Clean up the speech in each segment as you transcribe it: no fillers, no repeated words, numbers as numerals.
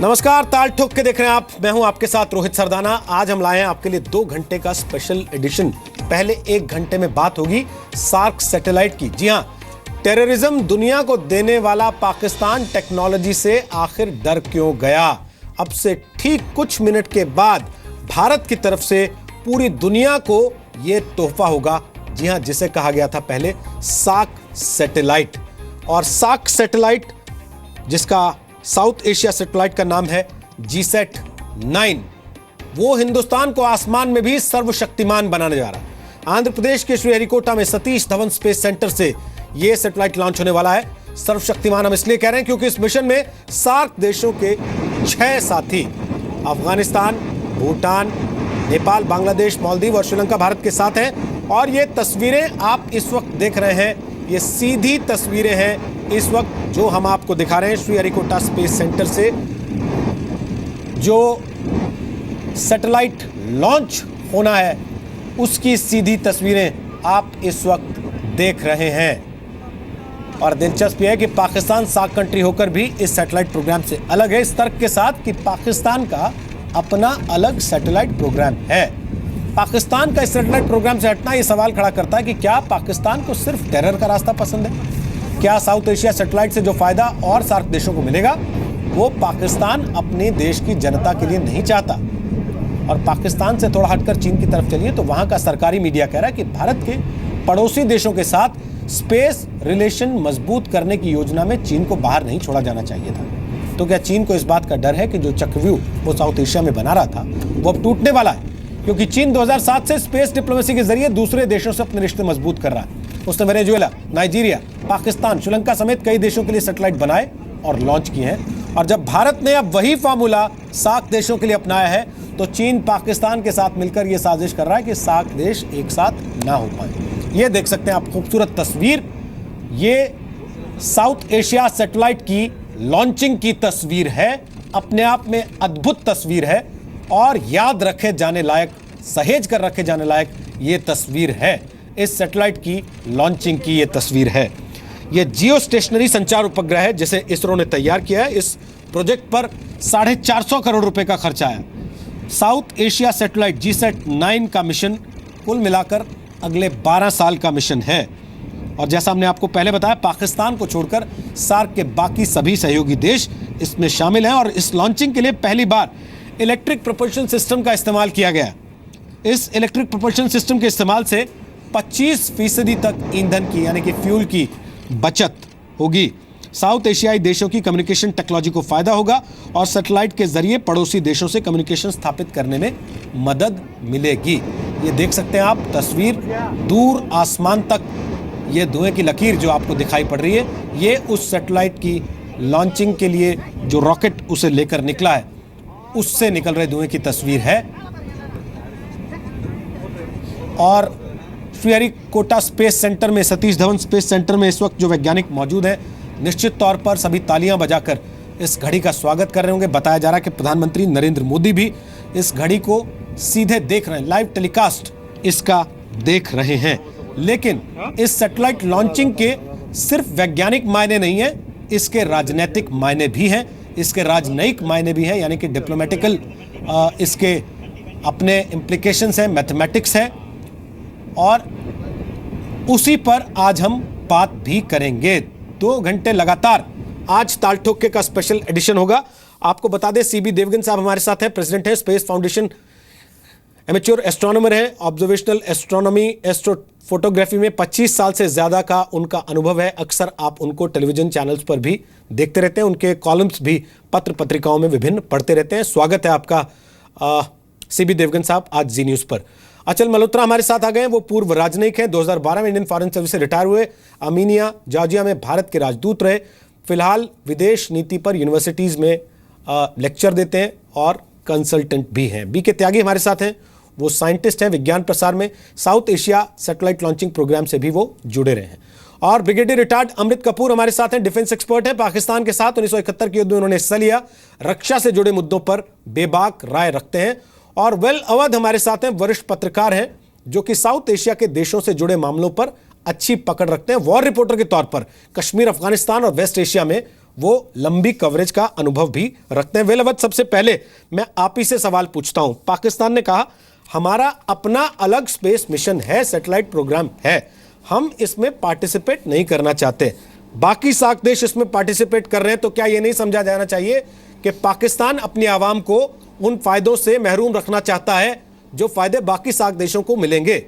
नमस्कार, ताल ठोक के देख रहे हैं आप। मैं हूं आपके साथ रोहित सरदाना। आज हम लाए हैं आपके लिए 2 घंटे का स्पेशल एडिशन। पहले 1 घंटे में बात होगी सार्क सैटेलाइट की। जी हां, टेररिज्म दुनिया को देने वाला पाकिस्तान टेक्नोलॉजी से आखिर डर क्यों गया। अब से ठीक कुछ मिनट के बाद भारत की तरफ से पूरी दुनिया को यह तोहफा होगा। जी हां, जिसे कहा गया था पहले सार्क सैटेलाइट। और सार्क सैटेलाइट, जिसका साउथ एशिया सैटेलाइट का नाम है GSAT-9, वो हिंदुस्तान को आसमान में भी सर्वशक्तिमान बनाने जा रहा है। आंध्र प्रदेश के श्रीहरिकोटा में सतीश धवन स्पेस सेंटर से यह सैटेलाइट लॉन्च होने वाला है। सर्वशक्तिमान हम इसलिए कह रहे हैं क्योंकि इस मिशन में सार्क देशों के 6 साथी अफगानिस्तान, भूटान, नेपाल, बांग्लादेश, मालदीव और श्रीलंका भारत के साथ हैं। और ये तस्वीरें आप इस वक्त देख रहे हैं, ये सीधी तस्वीरें हैं इस वक्त जो हम आपको दिखा रहे हैं श्रीहरिकोटा स्पेस सेंटर से। जो सैटेलाइट लॉन्च होना है उसकी सीधी तस्वीरें आप इस वक्त देख रहे हैं। और दिलचस्प यह है कि पाकिस्तान सार्क कंट्री होकर भी इस सैटेलाइट प्रोग्राम से अलग है, इस तर्क के साथ कि पाकिस्तान का अपना अलग सैटेलाइट प्रोग्राम है। पाकिस्तान का इस सैटेलाइट प्रोग्राम से हटना यह सवाल खड़ा करता है कि क्या पाकिस्तान को सिर्फ टेरर का रास्ता पसंद है। क्या साउथ एशिया सैटेलाइट से जो फायदा और सार्क देशों को मिलेगा वो पाकिस्तान अपने देश की जनता के लिए नहीं चाहता। और पाकिस्तान से थोड़ा हटकर चीन की तरफ चलिए तो वहां का सरकारी मीडिया कह रहा है कि भारत के पड़ोसी देशों के साथ स्पेस रिलेशन मजबूत करने की योजना में चीन को बाहर नहीं छोड़ा जाना चाहिए था। तो क्या चीन को इस बात का डर है कि जो चक्रव्यूह वो साउथ एशिया में बना रहा था वो अब टूटने वाला है, क्योंकि चीन 2007 से स्पेस डिप्लोमेसी के जरिए दूसरे देशों से अपने रिश्ते मजबूत कर रहा है। उसने वेनेजुएला, नाइजीरिया, पाकिस्तान, श्रीलंका समेत कई देशों के लिए सैटेलाइट बनाए और लॉन्च किए हैं। और जब भारत ने अब वही फार्मूला सार्क देशों के लिए अपनाया है तो चीन पाकिस्तान के साथ मिलकर यह साजिश कर रहा है कि सार्क देश एक साथ ना हो पाए। ये देख सकते हैं आप खूबसूरत तस्वीर, ये साउथ एशिया सैटेलाइट की लॉन्चिंग की तस्वीर है। अपने आप में अद्भुत तस्वीर है और याद रखे जाने लायक, सहेज कर रखे जाने लायक ये तस्वीर है। इस सैटेलाइट की लॉन्चिंग की ये तस्वीर है। ये जियो स्टेशनरी संचार उपग्रह है जिसे इसरो ने तैयार किया है। इस प्रोजेक्ट पर 450 करोड़ रुपए का खर्चा आया। साउथ एशिया सैटेलाइट GSAT-9 का मिशन कुल मिलाकर अगले 12 साल का मिशन है। और जैसा हमने आपको पहले बताया, पाकिस्तान को छोड़कर सार्क के बाकी सभी सहयोगी देश इसमें शामिल हैं। और इस लॉन्चिंग के लिए पहली बार इलेक्ट्रिक प्रोपल्शन सिस्टम का इस्तेमाल किया गया। इस इलेक्ट्रिक प्रोपल्शन सिस्टम के इस्तेमाल से 25% तक ईंधन की यानी कि फ्यूल की बचत होगी। साउथ एशियाई देशों की कम्युनिकेशन टेक्नोलॉजी को फायदा होगा और सैटेलाइट के जरिए पड़ोसी देशों से कम्युनिकेशन स्थापित करने में मदद मिलेगी। ये देख सकते हैं आप तस्वीर, दूर आसमान तक ये धुएं की लकीर जो आपको दिखाई पड़ रही है, ये उस सैटेलाइट की लॉन्चिंग के लिए जो रॉकेट उसे लेकर निकला है उससे निकल रहे धुएं की तस्वीर है। और श्रीहरिकोटा स्पेस सेंटर में, सतीश धवन स्पेस सेंटर में इस वक्त जो वैज्ञानिक मौजूद हैं, निश्चित तौर पर सभी तालियां बजाकर इस घड़ी का स्वागत कर रहे होंगे। बताया जा रहा है कि प्रधानमंत्री नरेंद्र मोदी भी इस घड़ी को सीधे देख रहे हैं, लाइव टेलीकास्ट इसका देख रहे हैं। लेकिन इस सैटेलाइट लॉन्चिंग के सिर्फ वैज्ञानिक मायने नहीं है, इसके राजनीतिक मायने भी हैं, इसके राजनयिक मायने भी हैं, यानी कि डिप्लोमेटिकल इसके अपने इम्प्लीकेशंस हैं, मैथमेटिक्स है। और उसी पर आज हम बात भी करेंगे। 2 घंटे लगातार आज ताल ठोके का स्पेशल एडिशन होगा। आपको बता दें, CB देवगन साहब हमारे साथ हैं, प्रेसिडेंट है स्पेस फाउंडेशन, एमेच्योर एस्ट्रोनॉमर है, ऑब्जर्वेशनल एस्ट्रोनॉमी, एस्ट्रोफोटोग्राफी में 25 साल से ज्यादा का उनका अनुभव है। अक्सर आप उनको टेलीविजन चैनल्स पर भी देखते रहते हैं, उनके कॉलम्स भी पत्र पत्रिकाओं में विभिन्न पढ़ते रहते हैं। स्वागत है आपका CB देवगन साहब आज जी न्यूज पर। अचल मल्होत्रा हमारे साथ आ गए, वो पूर्व राजनयिक हैं, 2012 में इंडियन फॉरेन सर्विस से रिटायर हुए, आर्मीनिया, जॉर्जिया में भारत के राजदूत रहे, फिलहाल विदेश नीति पर यूनिवर्सिटीज में लेक्चर देते हैं और कंसल्टेंट भी हैं। BK त्यागी हमारे साथ हैं, वो साइंटिस्ट हैं, विज्ञान प्रसार में South Asia satellite launching program से भी वो जुड़े रहे हैं। और ब्रिगेडियर रिटायर्ड अमृत कपूर हमारे साथ हैं, डिफेंस एक्सपर्ट हैं, पाकिस्तान के साथ 1971 के युद्ध में उन्होंने हिस्सा लिया, रक्षा से जुड़े मुद्दों पर बेबाक राय रखते हैं। और वेल अवध हमारे साथ हैं, वरिष्ठ पत्रकार हैं जो कि साउथ एशिया के देशों से जुड़े मामलों पर अच्छी पकड़ रखते हैं। वॉर रिपोर्टर के तौर पर कश्मीर, अफगानिस्तान और वेस्ट एशिया में वो लंबी कवरेज का अनुभव भी रखते हैं। वेलवत, सबसे पहले मैं आप ही से सवाल पूछता हूं। पाकिस्तान ने कहा हमारा अपना अलग स्पेस मिशन है, सैटेलाइट प्रोग्राम है, हम इसमें पार्टिसिपेट नहीं करना चाहते, बाकी सार्क देश इसमें पार्टिसिपेट कर रहे हैं, तो क्या यह नहीं समझा जाना चाहिए कि पाकिस्तान अपनी आवाम को उन फायदों से महरूम रखना चाहता है जो फायदे बाकी सार्क देशों को मिलेंगे?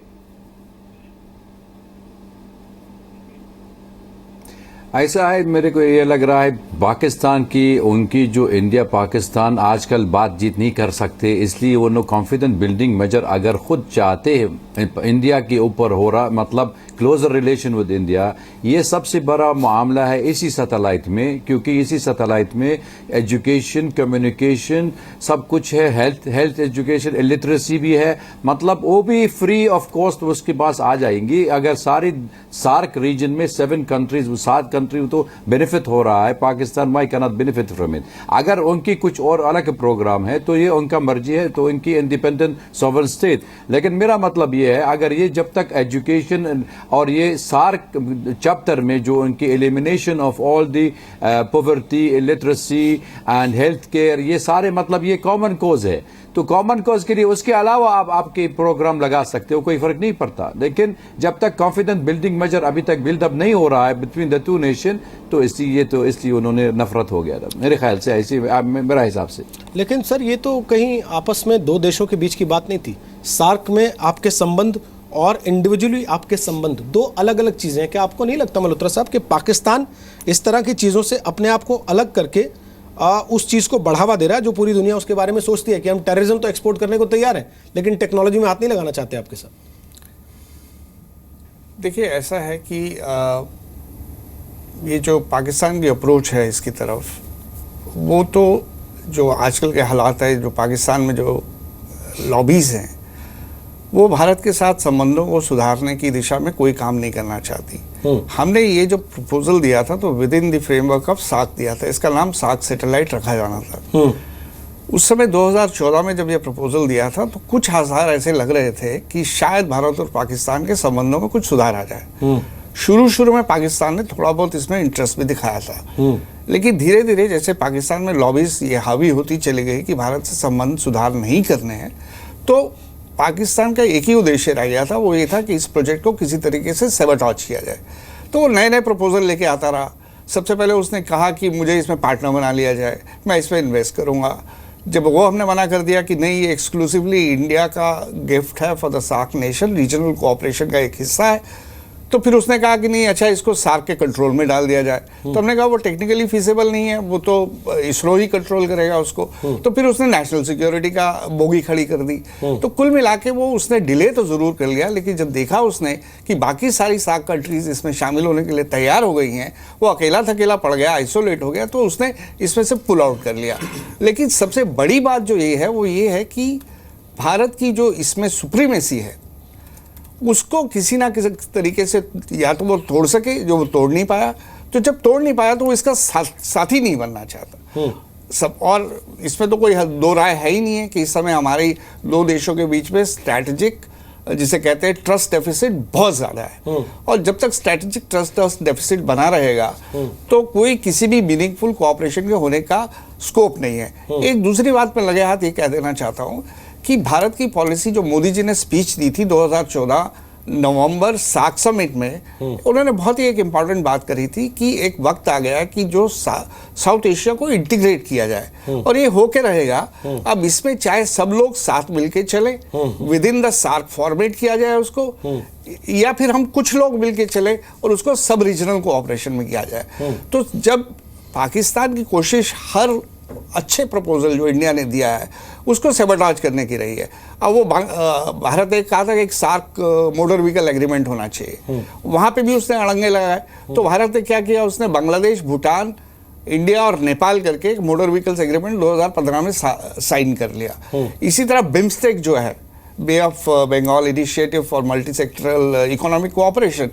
ऐसा है, मेरे को ये लग रहा है पाकिस्तान की उनकी जो इंडिया पाकिस्तान आजकल बातचीत नहीं कर सकते, इसलिए वो नो कॉन्फिडेंस बिल्डिंग मेजर अगर खुद चाहते हैं इंडिया के ऊपर हो रहा, मतलब क्लोजर रिलेशन विद इंडिया, ये सबसे बड़ा मामला है इसी सैटेलाइट में, क्योंकि इसी सैटेलाइट में एजुकेशन, कम्युनिकेशन सब कुछ है, हेल्थ एजुकेशन, लिटरेसी भी है, मतलब वो भी फ्री ऑफ कॉस्ट उसके पास आ जाएंगी। अगर सारी सार्क रीजन में 7 कंट्रीज, 7 कंट्री तो बेनिफिट हो रहा है, Pakistan why can not benefit from it. अगर उनकी कुछ और अलग प्रोग्राम है तो ये उनका मर्जी है, तो इनकी इंडिपेंडेंट सॉवरेन स्टेट। लेकिन मेरा मतलब ये है, अगर ये जब तक एजुकेशन और ये सार्क चैप्टर में जो उनकी elimination of all the poverty, literacy and health care, ये सारे मतलब ये कॉमन कोज है, तो कॉमन कोज के लिए उसके अलावा आप आपके प्रोग्राम लगा सकते हो, कोई फर्क नहीं पड़ता। लेकिन जब तक कॉन्फिडेंस बिल्डिंग मेजर अभी तक बिल्डअप नहीं हो रहा है बिटवीन द 2 नेशन, तो इसलिए उन्होंने नफरत हो गया था मेरे ख्याल से, ऐसे मेरा हिसाब से। लेकिन सर, ये तो कहीं आपस में 2 देशों के बीच की बात नहीं थी। सार्क में आपके संबंध और इंडिविजुअली आपके संबंध 2 अलग अलग चीजें हैं। क्या आपको नहीं लगता मल्होत्रा साहब कि पाकिस्तान इस तरह की चीजों से अपने आप को अलग करके उस चीज को बढ़ावा दे रहा है जो पूरी दुनिया उसके बारे में सोचती है कि हम टेररिज्म तो एक्सपोर्ट करने को तैयार हैं, लेकिन टेक्नोलॉजी में हाथ नहीं लगाना चाहते आपके साथ? देखिए, ऐसा है कि ये जो पाकिस्तान की अप्रोच है इसकी तरफ, वो तो जो आजकल के हालात है, जो पाकिस्तान में जो लॉबीज़ हैं, वो भारत के साथ संबंधों को सुधारने की दिशा में कोई काम नहीं करना चाहती। हमने ये जो प्रपोजल दिया था तो within the framework of SAARC दिया था, इसका नाम सार्क सैटेलाइट रखा जाना था। उस समय 2014 में जब ये प्रपोजल दिया था तो कुछ आसार ऐसे लग रहे थे कि शायद भारत और पाकिस्तान के संबंधों में कुछ सुधार आ जाए। शुरू में पाकिस्तान ने थोड़ा बहुत इसमें इंटरेस्ट भी दिखाया था, लेकिन धीरे धीरे जैसे पाकिस्तान में लॉबीज ये हावी होती चली गई कि भारत से संबंध सुधार नहीं करने हैं, तो पाकिस्तान का एक ही उद्देश्य रह गया था, वो ये था कि इस प्रोजेक्ट को किसी तरीके से सैबोटेज किया जाए। तो वो नए नए प्रपोजल लेके आता रहा। सबसे पहले उसने कहा कि मुझे इसमें पार्टनर बना लिया जाए, मैं इसमें इन्वेस्ट करूँगा। जब वो हमने मना कर दिया कि नहीं, ये एक्सक्लूसिवली इंडिया का गिफ्ट है for the SAARC nation, regional cooperation का एक हिस्सा है, तो फिर उसने कहा कि नहीं, अच्छा इसको सार्क के कंट्रोल में डाल दिया जाए। तो हमने कहा वो टेक्निकली फीजिबल नहीं है, वो तो इसरो ही कंट्रोल करेगा उसको। तो फिर उसने नेशनल सिक्योरिटी का बोगी खड़ी कर दी। तो कुल मिला के वो उसने डिले तो जरूर कर लिया, लेकिन जब देखा उसने कि बाकी सारी सार्क कंट्रीज इसमें शामिल होने के लिए तैयार हो गई हैं, वो अकेला थकेला पड़ गया, आइसोलेट हो गया, तो उसने इसमें से पुल आउट कर लिया। लेकिन सबसे बड़ी बात जो ये है वो ये है कि भारत की जो इसमें सुप्रीमेसी है उसको किसी ना किसी तरीके से या तो वो तोड़ सके, जो वो तोड़ नहीं पाया। तो जब तोड़ नहीं पाया तो वो इसका साथी नहीं बनना चाहता सब। और इसमें तो कोई दो राय है ही नहीं है कि इस समय हमारे 2 देशों के बीच में स्ट्रैटेजिक, जिसे कहते हैं ट्रस्ट डेफिसिट, बहुत ज़्यादा है। और जब तक स्ट्रैटेजिक ट्रस्ट डेफिसिट बना रहेगा तो कोई किसी भी मीनिंगफुल कोऑपरेशन के होने का स्कोप नहीं है। एक दूसरी बात पर लगे हाथ ये कह देना चाहता हूँ कि भारत की पॉलिसी, जो मोदी जी ने स्पीच दी थी 2014 नवंबर सार्क समिट में, उन्होंने बहुत ही एक इम्पॉर्टेंट बात करी थी कि एक वक्त आ गया कि जो साउथ एशिया को इंटीग्रेट किया जाए, और ये होके रहेगा। अब इसमें चाहे सब लोग साथ मिलके चले, within the SAARC format किया जाए उसको, या फिर हम कुछ लोग मिलके चले और उसको सब रीजनल कोऑपरेशन में किया जाए। तो जब पाकिस्तान की कोशिश हर अच्छे प्रपोजल जो इंडिया ने दिया है उसको सैबोटेज करने की रही है। अब वो भारत ने कहा था कि एक सार्क मोटर व्हीकल एग्रीमेंट होना चाहिए, वहाँ पे भी उसने अड़ंगे लगाए। तो भारत ने क्या किया, उसने बांग्लादेश, भूटान, इंडिया और नेपाल करके एक मोटर व्हीकल्स एग्रीमेंट 2015 में साइन कर लिया। इसी तरह बिम्स्टेक जो है, bay of Bengal initiative for multi sectoral economic cooperation,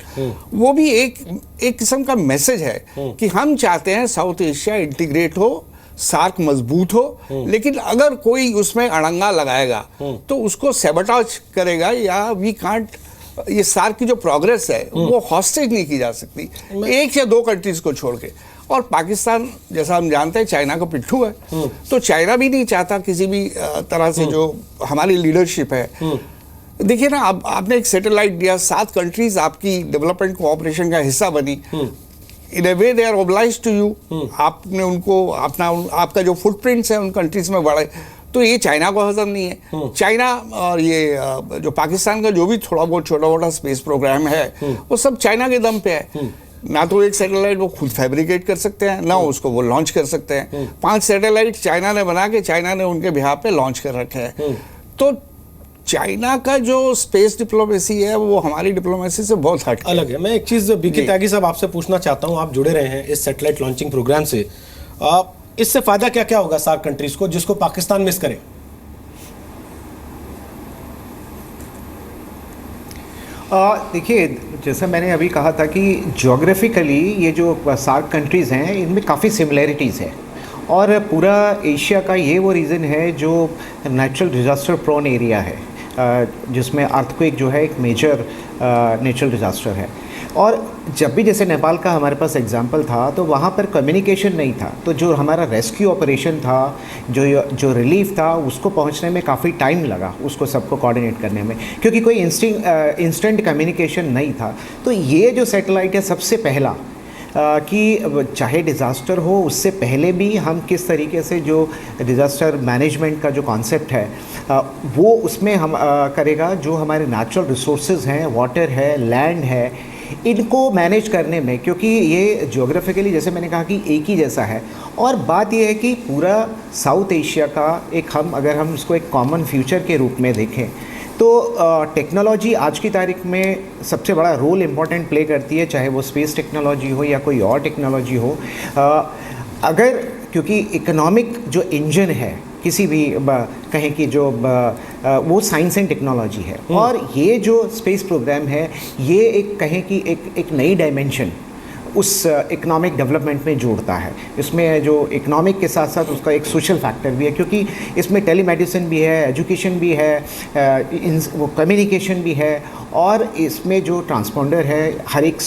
वो भी एक किस्म का मैसेज है कि हम चाहते हैं साउथ एशिया इंटीग्रेट हो, सार्क मजबूत हो, लेकिन अगर कोई उसमें अड़ंगा लगाएगा तो उसको सैबोटेज करेगा, या वी कांट, ये सार्क की जो प्रोग्रेस है वो हॉस्टेज नहीं की जा सकती 1 या 2 कंट्रीज को छोड़ के। और पाकिस्तान जैसा हम जानते हैं चाइना का पिट्ठू है, तो चाइना भी नहीं चाहता किसी भी तरह से जो हमारी लीडरशिप है। देखिए ना, अब आपने एक सैटेलाइट दिया, 7 कंट्रीज आपकी डेवलपमेंट कोऑपरेशन का हिस्सा बनी, in a way they are obliged to you. आपने उनको आपका जो फुटप्रिंट्स है उन कंट्रीज में बढ़े, तो ये चाइना को हजम नहीं है। चाइना और ये जो पाकिस्तान का जो भी थोड़ा बहुत छोटा मोटा स्पेस प्रोग्राम है वो सब चाइना के दम पे है। ना तो एक सैटेलाइट वो खुद फैब्रिकेट कर सकते हैं, ना उसको वो लॉन्च कर सकते हैं। 5 सैटेलाइट चाइना ने बना के चाइना ने उनके बिहाफ पे लॉन्च कर रखे हैं। तो चाइना का जो स्पेस डिप्लोमेसी है वो हमारी डिप्लोमेसी से बहुत हट अलग है। मैं एक चीज़ बीके त्यागी साहब आपसे पूछना चाहता हूँ, आप जुड़े रहे हैं इस सैटेलाइट लॉन्चिंग प्रोग्राम से, इससे फायदा क्या क्या होगा सार्क कंट्रीज को जिसको पाकिस्तान मिस करे? देखिए, जैसा मैंने अभी कहा था कि ज्योग्राफिकली ये जो सार्क कंट्रीज़ हैं इनमें काफ़ी सिमिलैरिटीज़ है, और पूरा एशिया का ये वो रीज़न है जो नेचुरल डिज़ास्टर प्रोन एरिया है, जिसमें अर्थक्वेक जो है एक मेजर नेचुरल डिज़ास्टर है। और जब भी जैसे नेपाल का हमारे पास एग्जांपल था तो वहाँ पर कम्युनिकेशन नहीं था, तो जो हमारा रेस्क्यू ऑपरेशन था, जो रिलीफ था, उसको पहुँचने में काफ़ी टाइम लगा, उसको सबको कोऑर्डिनेट करने में, क्योंकि कोई इंस्टेंट कम्युनिकेशन नहीं था। तो ये जो सैटेलाइट है सबसे पहला कि चाहे डिज़ास्टर हो उससे पहले भी हम किस तरीके से जो डिज़ास्टर मैनेजमेंट का जो कॉन्सेप्ट है वो उसमें हम करेगा, जो हमारे नेचुरल रिसोर्सेज हैं, वाटर है, लैंड है, इनको मैनेज करने में, क्योंकि ये ज्योग्राफिकली जैसे मैंने कहा कि एक ही जैसा है। और बात ये है कि पूरा साउथ एशिया का अगर हम इसको एक कॉमन फ्यूचर के रूप में देखें तो टेक्नोलॉजी आज की तारीख में सबसे बड़ा रोल इम्पॉर्टेंट प्ले करती है, चाहे वो स्पेस टेक्नोलॉजी हो या कोई और टेक्नोलॉजी हो। क्योंकि इकोनॉमिक जो इंजन है किसी भी कहें कि जो वो साइंस एंड टेक्नोलॉजी है, और ये जो स्पेस प्रोग्राम है ये एक कहें कि एक नई डायमेंशन उस इकोनॉमिक डेवलपमेंट में जोड़ता है। इसमें जो इकोनॉमिक के साथ साथ उसका एक सोशल फैक्टर भी है, क्योंकि इसमें टेलीमेडिसिन भी है, एजुकेशन भी है, वो कम्युनिकेशन भी है, और इसमें जो ट्रांसपोंडर है हर एक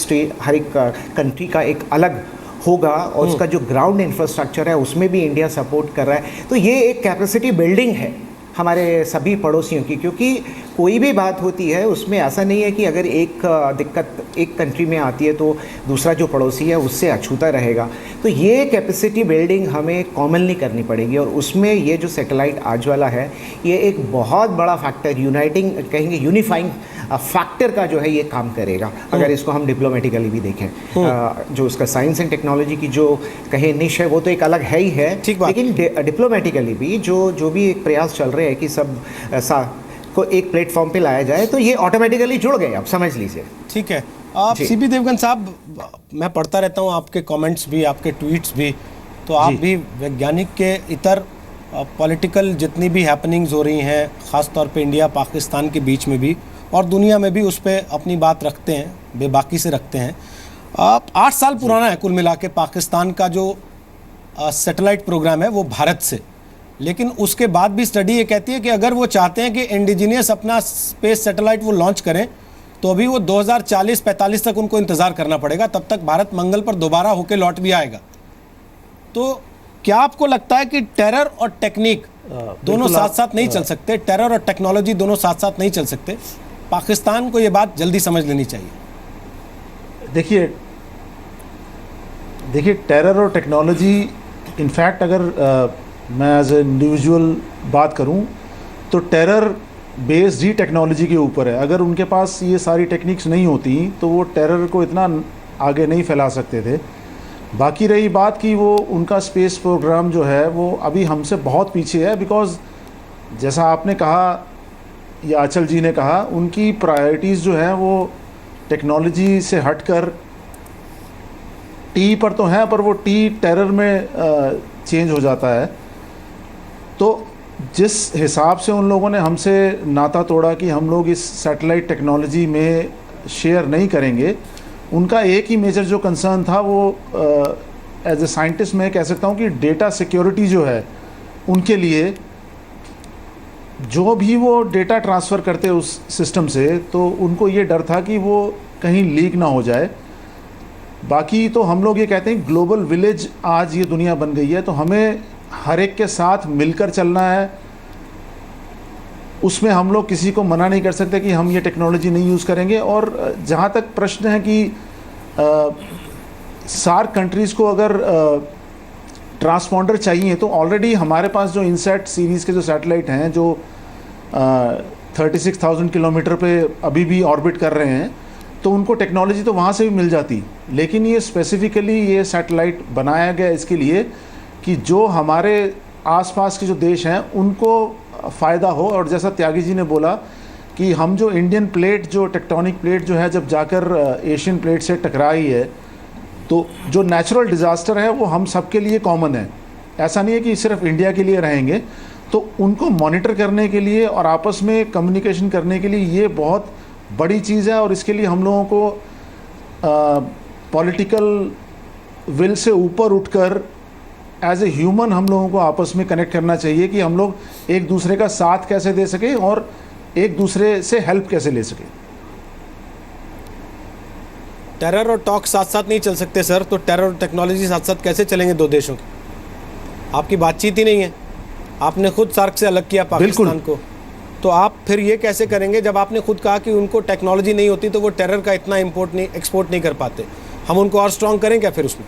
कंट्री का एक अलग होगा, और उसका जो ग्राउंड इंफ्रास्ट्रक्चर है उसमें भी इंडिया सपोर्ट कर रहा है। तो ये एक कैपेसिटी बिल्डिंग है हमारे सभी पड़ोसियों की, क्योंकि कोई भी बात होती है उसमें ऐसा नहीं है कि अगर एक दिक्कत एक कंट्री में आती है तो दूसरा जो पड़ोसी है उससे अछूता रहेगा। तो ये कैपेसिटी बिल्डिंग हमें कॉमनली करनी पड़ेगी, और उसमें ये जो सैटेलाइट आज वाला है ये एक बहुत बड़ा फैक्टर, यूनाइटिंग कहेंगे यूनिफाइंग फैक्टर का जो है ये काम करेगा, अगर इसको हम डिप्लोमेटिकली भी देखें। जो उसका साइंस एंड टेक्नोलॉजी की जो कहे निश है वो तो एक अलग है ही है, लेकिन डिप्लोमेटिकली भी जो भी एक प्रयास चल रहे हैं कि सब को एक प्लेटफॉर्म पे लाया जाए, तो ये ऑटोमेटिकली जुड़ गए, आप समझ लीजिए। ठीक है। आप सीबी देवगन साहब, मैं पढ़ता रहता हूँ आपके कमेंट्स भी, आपके ट्वीट्स भी, तो आप भी वैज्ञानिक के इतर पॉलिटिकल जितनी भी हैपनिंग्स हो रही हैं, ख़ास तौर पे इंडिया पाकिस्तान के बीच में भी और दुनिया में भी, उस पर अपनी बात रखते हैं, बेबाकी से रखते हैं। 8 साल पुराना है कुल मिला के पाकिस्तान का जो सैटेलाइट प्रोग्राम है वो भारत से, लेकिन उसके बाद भी स्टडी ये कहती है कि अगर वो चाहते हैं कि इंडिजीनियस अपना स्पेस सैटेलाइट वो लॉन्च करें तो अभी वो 2040-45 तक उनको इंतज़ार करना पड़ेगा, तब तक भारत मंगल पर दोबारा होके लौट भी आएगा। तो क्या आपको लगता है कि टेरर और टेक्निक दोनों साथ साथ नहीं चल सकते? टेरर और टेक्नोलॉजी दोनों साथ साथ नहीं चल सकते? पाकिस्तान को ये बात जल्दी समझ लेनी चाहिए। देखिए टेरर और टेक्नोलॉजी, इनफैक्ट अगर मैं एज ए इंडिविजुअल बात करूं तो टेरर बेस्ड ही टेक्नोलॉजी के ऊपर है। अगर उनके पास ये सारी टेक्निक्स नहीं होती तो वो टेरर को इतना आगे नहीं फैला सकते थे। बाकी रही बात कि वो उनका स्पेस प्रोग्राम जो है वो अभी हमसे बहुत पीछे है, बिकॉज जैसा आपने कहा या आंचल जी ने कहा, उनकी प्रायोरिटीज़ जो है वो टेक्नोलॉजी से हटकर टी पर तो हैं, पर वो टी टेरर में चेंज हो जाता है। तो जिस हिसाब से उन लोगों ने हमसे नाता तोड़ा कि हम लोग इस सैटेलाइट टेक्नोलॉजी में शेयर नहीं करेंगे, उनका एक ही मेजर जो कंसर्न था वो एज ए साइंटिस्ट मैं कह सकता हूँ कि डेटा सिक्योरिटी जो है उनके लिए, जो भी वो डेटा ट्रांसफ़र करते उस सिस्टम से, तो उनको ये डर था कि वो कहीं लीक ना हो जाए। बाकी तो हम लोग ये कहते हैं ग्लोबल विलेज आज ये दुनिया बन गई है, तो हमें हर एक के साथ मिलकर चलना है। उसमें हम लोग किसी को मना नहीं कर सकते कि हम ये टेक्नोलॉजी नहीं यूज़ करेंगे। और जहाँ तक प्रश्न है कि सार्क कंट्रीज़ को अगर ट्रांसपॉन्डर चाहिए, तो ऑलरेडी हमारे पास जो इनसैट सीरीज़ के जो सैटेलाइट हैं जो 36,000 किलोमीटर पे अभी भी ऑर्बिट कर रहे हैं, तो उनको टेक्नोलॉजी तो वहाँ से भी मिल जाती। लेकिन ये स्पेसिफ़िकली ये सैटेलाइट बनाया गया इसके लिए कि जो हमारे आसपास के जो देश हैं उनको फ़ायदा हो। और जैसा त्यागी जी ने बोला कि हम जो इंडियन प्लेट, जो टेक्टोनिक प्लेट जो है जब जाकर एशियन प्लेट से टकराई है, तो जो नेचुरल डिज़ास्टर है वो हम सबके लिए कॉमन है, ऐसा नहीं है कि सिर्फ इंडिया के लिए रहेंगे। तो उनको मॉनिटर करने के लिए और आपस में कम्युनिकेशन करने के लिए ये बहुत बड़ी चीज़ है। और इसके लिए हम लोगों को पॉलिटिकल विल से ऊपर उठकर एज ए ह्यूमन हम लोगों को आपस में कनेक्ट करना चाहिए कि हम लोग एक दूसरे का साथ कैसे दे सकें और एक दूसरे से हेल्प कैसे ले सकें। टेरर और टॉक साथ साथ नहीं चल सकते सर, तो टेरर और टेक्नोलॉजी साथ साथ कैसे चलेंगे दो देशों की? आपकी बातचीत ही नहीं है, आपने खुद सार्क से अलग किया पाकिस्तान को, तो आप फिर ये कैसे करेंगे जब आपने खुद कहा कि उनको टेक्नोलॉजी नहीं होती तो वो टेरर का इतना एक्सपोर्ट नहीं कर पाते? हम उनको और स्ट्रॉन्ग करें क्या फिर उसमें?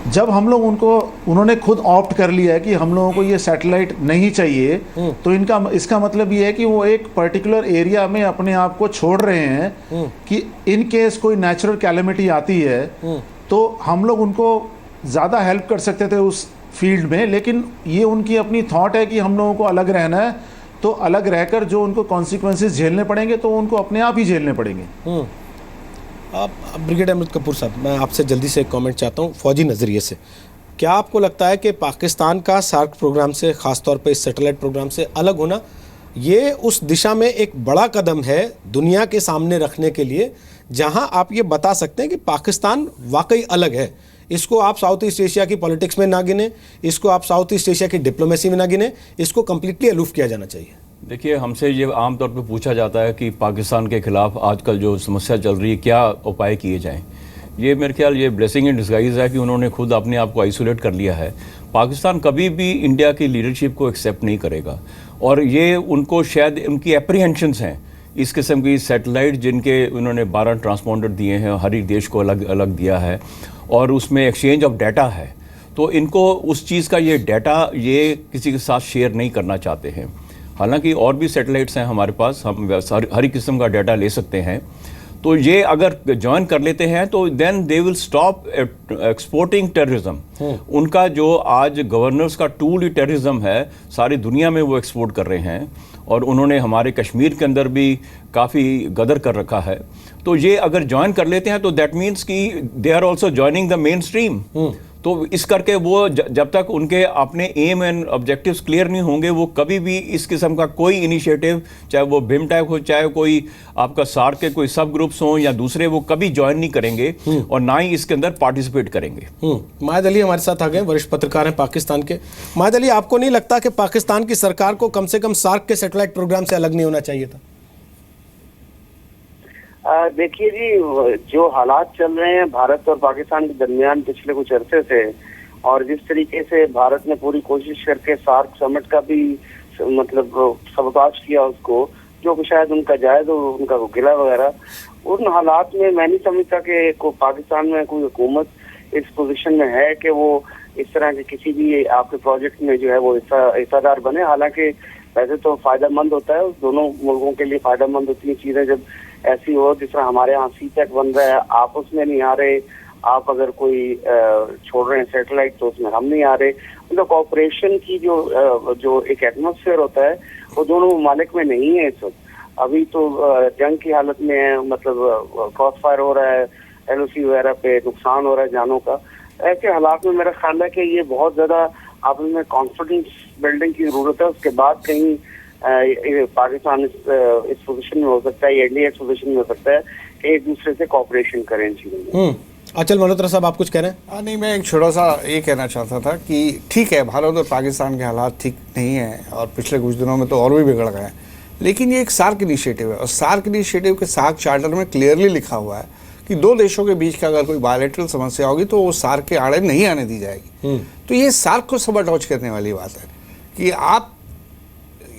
जब हम लोग उन्होंने खुद ऑप्ट कर लिया है कि हम लोगों को ये सैटेलाइट नहीं चाहिए, तो इसका मतलब ये है कि वो एक पर्टिकुलर एरिया में अपने आप को छोड़ रहे हैं कि इन केस कोई नेचुरल कैलेमिटी आती है तो हम लोग उनको ज़्यादा हेल्प कर सकते थे उस फील्ड में। लेकिन ये उनकी अपनी थॉट है कि हम लोगों को अलग रहना है, तो अलग रहकर जो उनको कॉन्सिक्वेंसेस झेलने पड़ेंगे तो उनको अपने आप ही झेलने पड़ेंगे। आप ब्रिगेडियर अमृत कपूर साहब, मैं आपसे जल्दी से एक कमेंट चाहता हूँ फौजी नज़रिए से। क्या आपको लगता है कि पाकिस्तान का सार्क प्रोग्राम से, ख़ासतौर पे इस सैटेलाइट प्रोग्राम से अलग होना, ये उस दिशा में एक बड़ा कदम है दुनिया के सामने रखने के लिए, जहां आप ये बता सकते हैं कि पाकिस्तान वाकई अलग है? इसको आप साउथ ईस्ट एशिया की पॉलिटिक्स में ना गिने, इसको आप साउथ ईस्ट एशिया की डिप्लोमेसी में ना गिने, इसको कम्प्लीटली अलूफ किया जाना चाहिए। देखिए, हमसे ये आमतौर पे पूछा जाता है कि पाकिस्तान के खिलाफ आजकल जो समस्या चल रही है क्या उपाय किए जाएं। ये मेरे ख्याल ये ब्लेसिंग इन डिस्गाइज है कि उन्होंने खुद अपने आप को आइसोलेट कर लिया है। पाकिस्तान कभी भी इंडिया की लीडरशिप को एक्सेप्ट नहीं करेगा, और ये उनको शायद उनकी एप्रीहेंशंस हैं इस किस्म की सैटेलाइट जिनके उन्होंने 12 ट्रांसपॉन्डर दिए हैं, हर एक देश को अलग अलग दिया है, और उसमें एक्सचेंज ऑफ डाटा है। तो इनको उस चीज़ का ये डाटा ये किसी के साथ शेयर नहीं करना चाहते हैं। हालांकि और भी सैटेलाइट्स हैं हमारे पास, हम हर एक किस्म का डाटा ले सकते हैं। तो ये अगर ज्वाइन कर लेते हैं तो then they will stop exporting terrorism. उनका जो आज गवर्नर्स का टूल ही टेररिज्म है, सारी दुनिया में वो एक्सपोर्ट कर रहे हैं, और उन्होंने हमारे कश्मीर के अंदर भी काफ़ी गदर कर रखा है। तो ये अगर ज्वाइन कर लेते हैं तो दैट मीन्स कि they are also joining the main stream. तो इस करके वो जब तक उनके अपने एम एंड ऑब्जेक्टिव्स क्लियर नहीं होंगे, वो कभी भी इस किस्म का कोई इनिशिएटिव, चाहे वो बिम टाइप हो, चाहे कोई आपका सार्क के कोई सब ग्रुप्स हों या दूसरे, वो कभी ज्वाइन नहीं करेंगे और ना ही इसके अंदर पार्टिसिपेट करेंगे। मायद अली हमारे साथ आ गए, वरिष्ठ पत्रकार हैं पाकिस्तान के। मायद अली, आपको नहीं लगता कि पाकिस्तान की सरकार को कम से कम सार्क के सैटेलाइट प्रोग्राम से अलग नहीं होना चाहिए था? देखिए जी, जो हालात चल रहे हैं भारत और पाकिस्तान के दरमियान पिछले कुछ अरसे से, और जिस तरीके से भारत ने पूरी कोशिश करके सार्क समिट का भी मतलब सबकाश किया उसको, जो कि शायद उनका जायज और उनका गिला वगैरह, उन हालात में मैं नहीं समझता कि पाकिस्तान में कोई हुकूमत इस पोजीशन में है कि वो इस तरह के किसी भी आपके प्रोजेक्ट में जो है वो हिस्सेदार बने। हालांकि वैसे तो फायदेमंद होता है, दोनों मुल्कों के लिए फायदेमंद होती है चीजें जब ऐसी हो, जिस तरह हमारे यहाँ सीटेक बन रहा है, आप उसमें नहीं आ रहे, आप अगर कोई छोड़ रहे हैं सैटेलाइट तो उसमें हम नहीं आ रहे। मतलब कॉपरेशन की जो एक एटमॉस्फेयर होता है वो दोनों ममालिक में नहीं है इस वक्त। अभी तो जंग की हालत में है, मतलब क्रॉस फायर हो रहा है, LOC वगैरह पे नुकसान हो रहा है जानों का। ऐसे हालात में मेरा ख्याल है कि ये बहुत ज्यादा आप में कॉन्फिडेंस बिल्डिंग की जरूरत है, उसके बाद कहीं पाकिस्तान इस पोजीशन में हो सकता है, इंडिया इस पोजीशन में हो सकता है कि एक दूसरे से कॉपरेशन करें चीजों में। अचल मल्होत्रा साहब, आप कुछ कह रहे हैं? नहीं, मैं एक छोटा सा ये कहना चाहता था कि ठीक है, भारत और पाकिस्तान के हालात ठीक नहीं हैं और पिछले कुछ दिनों में तो और भी बिगड़ गए, लेकिन ये एक सार्क इनिशिएटिव है और सार्क इनिशिएटिव के सार्क चार्टर में क्लियरली लिखा हुआ है कि दो देशों के बीच का अगर कोई बायलैटरल समस्या होगी तो वो सार्क के आड़े नहीं आने दी जाएगी। तो ये सार्क को सबअटॉच करने वाली बात है कि आप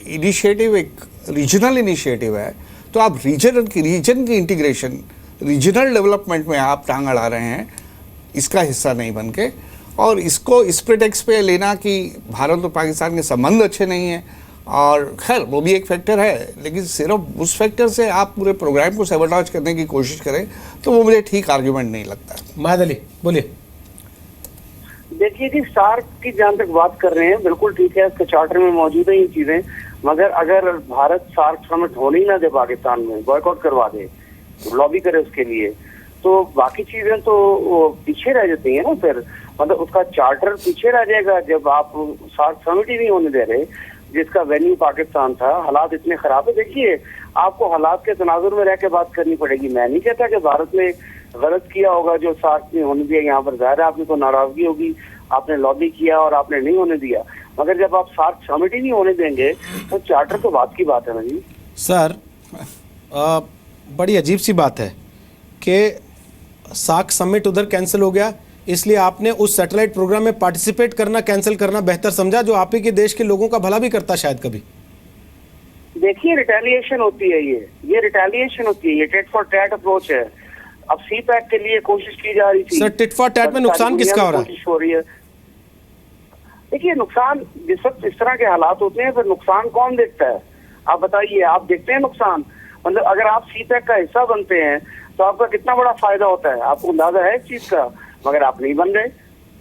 इनिशिएटिव एक रीजनल इनिशिएटिव है तो आप रीजन की इंटीग्रेशन, रीजनल डेवलपमेंट में आप टांग अड़ा रहे हैं, इसका हिस्सा नहीं बन के। और इसको इस प्रेटेक्स्ट पे लेना कि भारत और पाकिस्तान के संबंध अच्छे नहीं हैं, और खैर वो भी एक फैक्टर है, लेकिन सिर्फ उस फैक्टर से आप पूरे प्रोग्राम को सबअटॉच करने की कोशिश करें तो वो मुझे ठीक आर्ग्यूमेंट नहीं लगता। माहिद अली बोलिए। देखिए जी, सार्क की जहाँ तक बात कर रहे हैं बिल्कुल ठीक है, इसके चार्टर में मौजूद है ये चीजें, मगर अगर भारत सार्क समिट होने ही ना दे पाकिस्तान में, बॉयकॉट करवा दे, लॉबी करे उसके लिए, तो बाकी चीजें तो पीछे रह जाती हैं ना। फिर मतलब उसका चार्टर पीछे रह जाएगा जब आप सार्क समिट ही नहीं होने दे रहे, जिसका वेन्यू पाकिस्तान था। हालात इतने खराब है, देखिए आपको हालात के तनाजुर में रह के बात करनी पड़ेगी। मैं नहीं कहता कि भारत ने गलत किया होगा जो सार्क नहीं होने दिया, यहाँ पर जाहिर है आपने तो नाराजगी होगी, आपने लॉबी किया और आपने नहीं होने दिया, मगर जब आप सार्क समिट ही नहीं होने देंगे तो चार्टर तो बात की बात है ना जी। सर बड़ी अजीब सी बात है कि सार्क समिट उधर कैंसिल हो गया, इसलिए आपने उस सैटेलाइट प्रोग्राम में पार्टिसिपेट करना कैंसिल करना बेहतर समझा, जो आप ही के देश के लोगों का भला भी करता शायद कभी। देखिए रिटेलिएशन होती है, ये रिटेलिएशन होती है, ये टेट फॉर टैट अप्रोच है। अब सी पैक के लिए कोशिश की जा रही थी। सर टिट फॉर टैट में नुकसान किसका हो रहा है? कोशिश हो रही है। देखिए नुकसान जिस वक्त इस तरह के हालात होते हैं फिर नुकसान कौन देखता है? आप बताइए, आप देखते हैं नुकसान? मतलब अगर आप सी पैक का हिस्सा बनते हैं तो आपका कितना बड़ा फायदा होता है, आपको अंदाजा है इस चीज का, मगर आप नहीं बन रहे।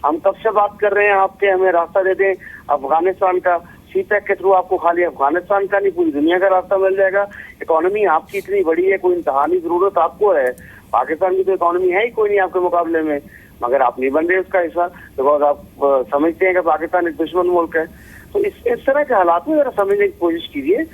हम कब से बात कर रहे हैं आपके, हमें रास्ता दे दें अफगानिस्तान का, सी पैक के थ्रू आपको खाली अफगानिस्तान का नहीं पूरी दुनिया का रास्ता मिल जाएगा। इकोनॉमी आपकी इतनी बड़ी है, कोई इंतहानी जरूरत आपको है, पाकिस्तान की तो इकोनॉमी है ही कोई नहीं आपके मुकाबले में, मगर आप नहीं बन रहे उसका हिस्सा, बिकॉज आप समझते हैं कि पाकिस्तान एक दुश्मन मुल्क है। तो इस तरह के हालात में जरा समझने की कोशिश कीजिए।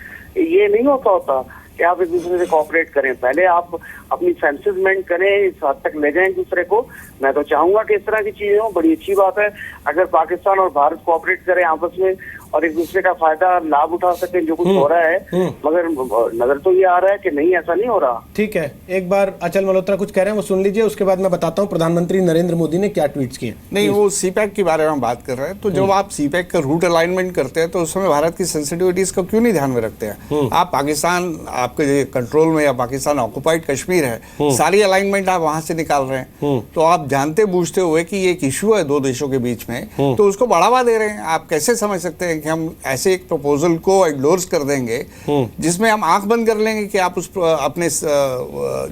ये नहीं होता कि आप एक दूसरे से कोऑपरेट करें, पहले आप अपनी सेंसेस मेंट करें, इस हद तक ले जाएं एक दूसरे को। मैं तो चाहूंगा कि इस तरह की चीजें हो, बड़ी अच्छी बात है अगर पाकिस्तान और भारत कोऑपरेट करें आपस में और एक दूसरे का फायदा लाभ उठा सकें जो कुछ हो रहा है, मगर नजर तो ये आ रहा है कि नहीं, ऐसा नहीं हो रहा। ठीक है, एक बार अचल मल्होत्रा कुछ कह रहे हैं वो सुन लीजिए, उसके बाद मैं बताता हूँ प्रधानमंत्री नरेंद्र मोदी ने क्या ट्वीट्स किए। नहीं, वो सी पैक के बारे में हम बात कर रहे हैं, तो जब आप सी पैक का रूट अलाइनमेंट करते हैं तो उसमें भारत की सेंसिटिविटीज को क्यों नहीं ध्यान में रखते हैं? आप पाकिस्तान आपके कंट्रोल में या पाकिस्तान ऑक्युपाइड कश्मीर है, सारी अलाइनमेंट आप वहां से निकाल रहे हैं, तो आप जानते बूझते हुए कि ये एक इशू है दो देशों के बीच में, तो उसको बढ़ावा दे रहे हैं। आप कैसे समझ सकते हैं कि हम ऐसे एक प्रपोजल को एंडोर्स कर देंगे जिसमें हम आंख बंद कर लेंगे कि आप उस अपने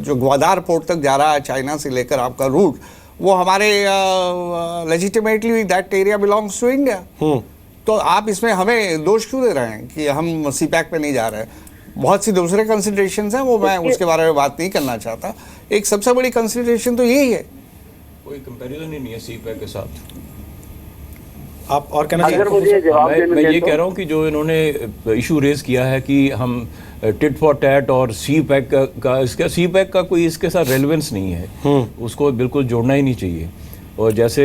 जो ग्वादार पोर्ट तक जा रहा है चाइना से लेकर आपका रूट, वो हमारे legitimately that area belongs to India. तो आप इसमें हमें दोष क्यों दे रहे हैं कि हम सी पैक पे नहीं जा रहे हैं? बहुत सी दूसरे कंसिडरेशंस हैं, वो मैं उसके बारे में बात नहीं करना चाहता। एक सबसे बड़ी कंसिडरेशन तो यही है। कोई कंपैरिजन ही नहीं है सी पैक के साथ। आप और कहना अगर मुझे जवाब देना मैं ये तो कह रहा हूँ कि जो इन्होंने इशू रेज किया है कि हम टिट फॉर टैट और सी पैक का इसका सी पैक का कोई इसके साथ रेलेवेंस नहीं है, उसको बिल्कुल जोड़ना ही नहीं चाहिए। और जैसे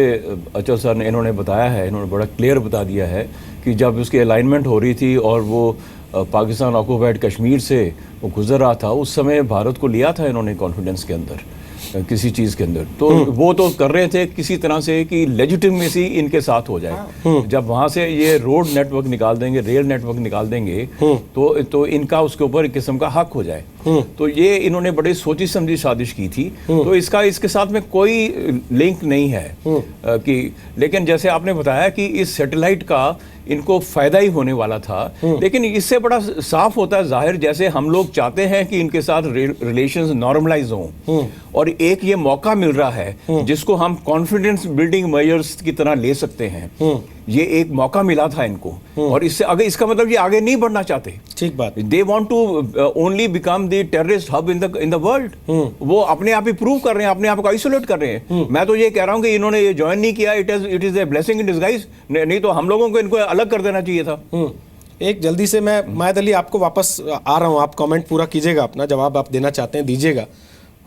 अचल सर ने इन्होंने बताया है, इन्होंने बड़ा क्लियर बता दिया है कि जब उसकी अलाइनमेंट हो रही थी और वो पाकिस्तान ऑक्युपाइड कश्मीर से वो गुजर रहा था, उस समय भारत को लिया था इन्होंने कॉन्फिडेंस के अंदर किसी चीज़ के अंदर, तो वो तो कर रहे थे किसी तरह से कि लेजिटिमेसी इनके साथ हो जाए। जब वहाँ से ये रोड नेटवर्क निकाल देंगे, रेल नेटवर्क निकाल देंगे, तो इनका उसके ऊपर एक किस्म का हक हो जाए। तो ये इन्होंने बड़ी सोची समझी साजिश की थी, तो इसके साथ में कोई लिंक नहीं है कि, लेकिन जैसे आपने बताया कि इस सैटेलाइट का इनको फायदा ही होने वाला था, लेकिन इससे बड़ा साफ होता है जाहिर, जैसे हम लोग चाहते हैं कि इनके साथ रिलेशंस नॉर्मलाइज हों, और एक ये मौका मिल रहा है जिसको हम कॉन्फिडेंस बिल्डिंग मेजर्स की तरह ले सकते हैं। ये एक मौका मिला था इनको, और इससे आगे, इसका मतलब ये आगे नहीं बढ़ना चाहते। ठीक बात। They want to only become the terrorist hub in the world. वो अपने आप ही प्रूव कर रहे हैं, अपने आप को आइसोलेट कर रहे हैं। मैं तो ये कह रहा हूं कि इन्होंने ये ज्वाइन नहीं किया, it is a blessing in disguise, नहीं तो हम लोगों को इनको अलग कर देना चाहिए था। एक जल्दी से मैं माहिद अली आपको वापस आ रहा हूं, आप कमेंट पूरा कीजिएगा, अपना जवाब आप देना चाहते हैं दीजिएगा।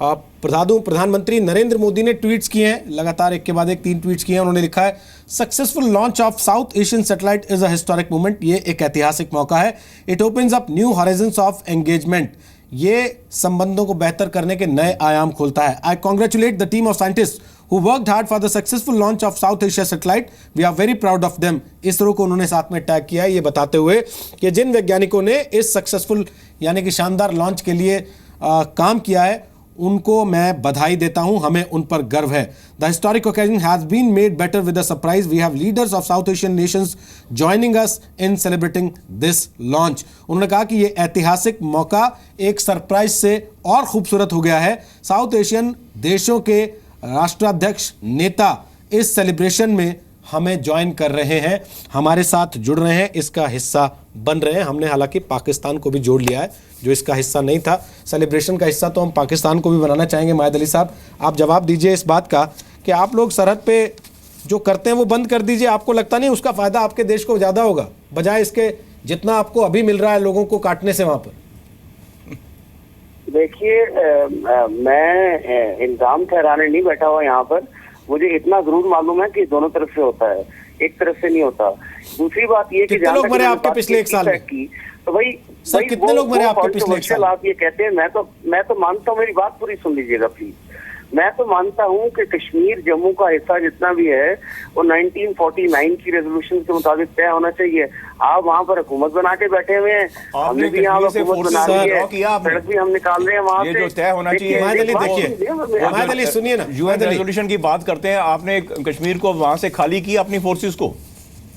प्रधानमंत्री नरेंद्र मोदी ने ट्वीट्स किए हैं, लगातार एक के बाद एक 3 ट्वीट्स किए हैं। उन्होंने लिखा है, successful launch of South Asian satellite is a historic moment. ये एक ऐतिहासिक मौका है। It opens up new horizons of engagement. ये संबंधों को बेहतर करने के नए आयाम खोलता है। I congratulate the team of scientist who worked hard for the successful launch of South Asia satellite. We are very proud of them. ISRO को उन्होंने साथ में टैग किया है, ये बताते हुए कि जिन वैज्ञानिकों ने इस सक्सेसफुल यानी कि शानदार लॉन्च के लिए काम किया है, उनको मैं बधाई देता हूं, हमें उन पर गर्व है। The historic occasion has been made better with a surprise. We have leaders of South Asian nations joining us in celebrating this launch. उन्होंने कहा कि ये ऐतिहासिक मौका एक सरप्राइज से और खूबसूरत हो गया है। साउथ एशियन देशों के राष्ट्राध्यक्ष नेता इस सेलिब्रेशन में हमें ज्वाइन कर रहे हैं, हमारे साथ जुड़ रहे हैं, इसका हिस्सा बन रहे हैं। हमने हालांकि पाकिस्तान को भी जोड़ लिया है जो इसका हिस्सा नहीं था। सेलिब्रेशन का हिस्सा तो हम पाकिस्तान को भी बनाना चाहेंगे। माहिद अली साहब, आप जवाब दीजिए इस बात का कि आप लोग सरहद पे जो करते हैं वो बंद कर दीजिए। आपको लगता नहीं उसका फायदा आपके देश को ज़्यादा होगा बजाय इसके जितना आपको अभी मिल रहा है लोगों को काटने से वहाँ पर? देखिए, मैं इल्जाम ठहराने नहीं बैठा हुआ यहाँ पर। मुझे इतना जरूर मालूम है कि दोनों तरफ से होता है, एक तरफ से नहीं होता। दूसरी बात ये कि कितने लोग मरे आपके पिछले 1 साल में? तो भाई सर, कितने लोग मरे आपके पिछले 1 साल? आप ये कहते हैं, मैं तो मानता हूँ, मेरी बात पूरी सुन लीजिएगा प्लीज। मैं तो मानता हूँ कि कश्मीर जम्मू का हिस्सा जितना भी है वो 1949 की रेजोल्यूशन के मुताबिक तय होना चाहिए। आप वहाँ पर हुकूमत बना के बैठे हुए हैं, हमने भी यहाँ पर हुकूमत बना ली है, सड़क भी हम निकाल रहे हैं वहाँ से। जो तय होना चाहिए, माहिद अली सुनिए ना, यूएन रेजोल्यूशन की बात करते हैं। आपने कश्मीर को वहां से खाली किया अपनी फोर्सेस को।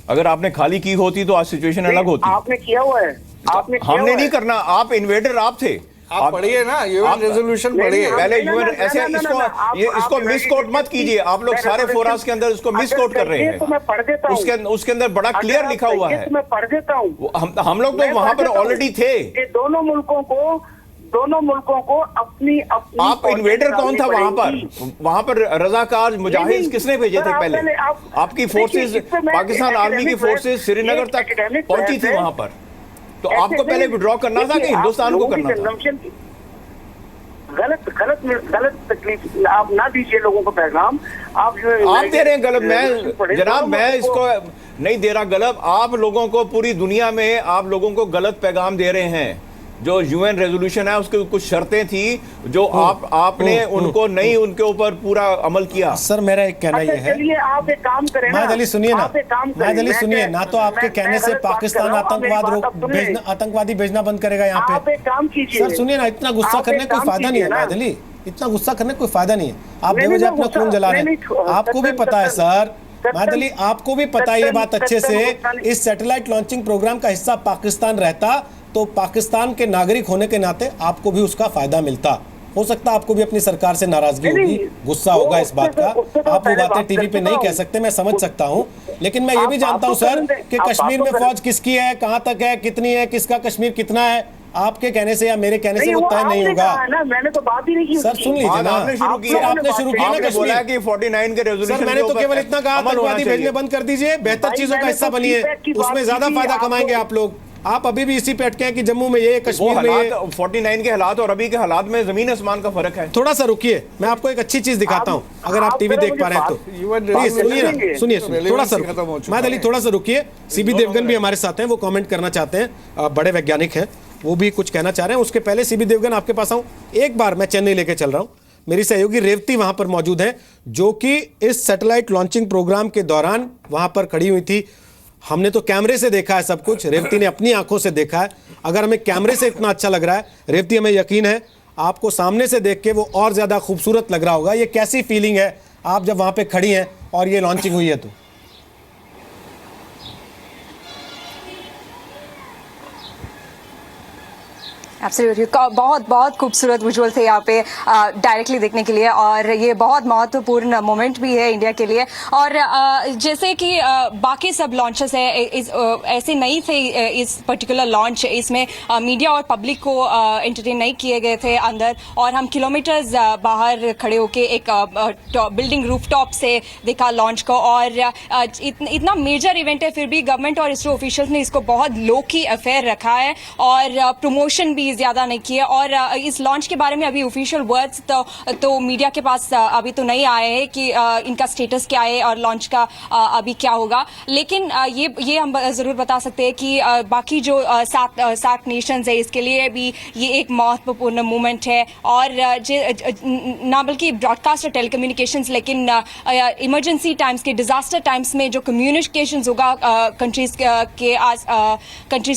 अगर आपने खाली की होती तो आज सिचुएशन अलग होती। आपने किया हुआ है, आपने हमने नहीं करना। आप इन्वेडर आप थे। आप पढ़िए ना यूएन रेजोल्यूशन पढ़िए पहले यूएन ऐसे इसको मिसकोट मत कीजिए। आप लोग सारे फोरम्स के अंदर इसको मिसकोट कर रहे हैं। तो मैं पढ़ देता हूं, उसके अंदर बड़ा क्लियर लिखा हुआ है। मैं पढ़ देता हूं। हम लोग तो वहां पर ऑलरेडी थे। दोनों मुल्कों को अपनी आप इन्वेडर कौन था वहां पर? वहां पर रजाकार मुजाहिद किसने भेजे थे पहले? आपकी फोर्सेस, पाकिस्तान आर्मी की फोर्सेस श्रीनगर तक पहुंची थी वहां पर। तो आपको पहले विड्रॉ करना था कि हिंदुस्तान को करना था? गलत तकलीफ आप ना दीजिए लोगों को पैगाम। आप दे रहे हैं गलत। मैं जनाब, मैं इसको नहीं दे रहा गलत। आप लोगों को, पूरी दुनिया में आप लोगों को गलत पैगाम दे रहे हैं। जो यूएन रेजोल्यूशन है उसके कुछ शर्तें थी जो आपने उनको नहीं, उनके ऊपर पूरा अमल किया। सर, मेरा एक कहना ये है, चलिए आप एक काम करें ना, माहिद अली सुनिए ना, माहिद अली सुनिए ना, तो आपके कहने से पाकिस्तान आतंकवादी भेजना बंद करेगा यहाँ पे? आप एक काम कीजिए सर सुनिए ना, इतना गुस्सा करने कोई फायदा नहीं है माहिद अली, इतना गुस्सा करने कोई फायदा नहीं है। आप बेवजह अपना खून जला रहे हैं। आपको भी पता है सर, माहिद अली आपको भी पता है ये बात अच्छे से, इस सैटेलाइट लॉन्चिंग प्रोग्राम का हिस्सा पाकिस्तान रहता तो पाकिस्तान के नागरिक होने के नाते आपको भी उसका फायदा मिलता। हो सकता है आपको भी अपनी सरकार से नाराजगी होगी, गुस्सा होगा इस बात का। आप वो बातें टीवी पे नहीं कह सकते, मैं समझ सकता हूं, लेकिन मैं ये भी जानता हूं सर कि कश्मीर में फौज किसकी है, कहां तक है, कितनी है, किसका कश्मीर कितना है। आपके कहने से या मेरे कहने से वो तय नहीं होगा। मैंने तो बात ही नहीं की। सर सुन लीजिए ना, आपने शुरू किया ना कश्मीर की 49 के रेजोल्यूशन। सर मैंने तो केवल इतना कहा आतंकवादी भेजने बंद कर दीजिए, बेहतर चीजों का हिस्सा बनिए, उसमें ज्यादा फायदा कमाएंगे आप लोग। आप अभी भी इसी पे अटके हैं कि जम्मू में ये, कश्मीर में ये। 49 के हालात और अभी के हालात में जमीन आसमान का फर्क है। थोड़ा सा रुकिए, मैं आपको एक अच्छी चीज दिखाता हूं, अगर आप टीवी देख पा रहे हैं तो प्लीज सुनिए ना, सुनिए थोड़ा सा। माहिद अली थोड़ा सा रुकिए, सीबी देवगन भी हमारे साथ हैं, वो कमेंट करना चाहते हैं, बड़े वैज्ञानिक हैं, वो भी कुछ कहना चाह रहे हैं। उसके पहले सीबी देवगन आपके पास आऊं, एक बार मैं चेन्नई लेके चल रहा हूं, मेरी सहयोगी रेवती वहां पर मौजूद है जो कि इस सैटेलाइट लॉन्चिंग प्रोग्राम के दौरान वहां पर खड़ी हुई थी। हमने तो कैमरे से देखा है सब कुछ, रेवती ने अपनी आंखों से देखा है। अगर हमें कैमरे से इतना अच्छा लग रहा है रेवती, हमें यकीन है आपको सामने से देख के वो और ज्यादा खूबसूरत लग रहा होगा। ये कैसी फीलिंग है आप जब वहां पे खड़ी हैं और ये लॉन्चिंग हुई है तो? एब्सोल्युटली, बहुत बहुत खूबसूरत विजुअल थे यहाँ पे डायरेक्टली देखने के लिए, और ये बहुत महत्वपूर्ण मोमेंट भी है इंडिया के लिए। और जैसे कि बाकी सब लॉन्चेस है, ऐसे नहीं थे इस पर्टिकुलर लॉन्च, इसमें मीडिया और पब्लिक को एंटरटेन नहीं किए गए थे अंदर, और हम किलोमीटर्स बाहर खड़े होके एक बिल्डिंग रूफटॉप से देखा लॉन्च को। और इतना मेजर इवेंट है, फिर भी गवर्नमेंट और इसरो ऑफिशियल्स ने इसको बहुत लो की अफेयर रखा है, और प्रमोशन भी भी ज़्यादा नहीं किए। और इस लॉन्च के बारे में अभी ऑफिशियल वर्ड्स तो मीडिया के पास अभी तो नहीं आए हैं कि इनका स्टेटस क्या है और लॉन्च का अभी क्या होगा। लेकिन ये हम ज़रूर बता सकते हैं कि बाकी जो सार्क नेशंस है इसके लिए भी ये एक महत्वपूर्ण मूवमेंट है। और ना बल्कि ब्रॉडकास्ट और टेलीकम्युनिकेशंस, लेकिन इमरजेंसी टाइम्स के, डिजास्टर टाइम्स में जो कम्युनिकेशंस होगा कंट्रीज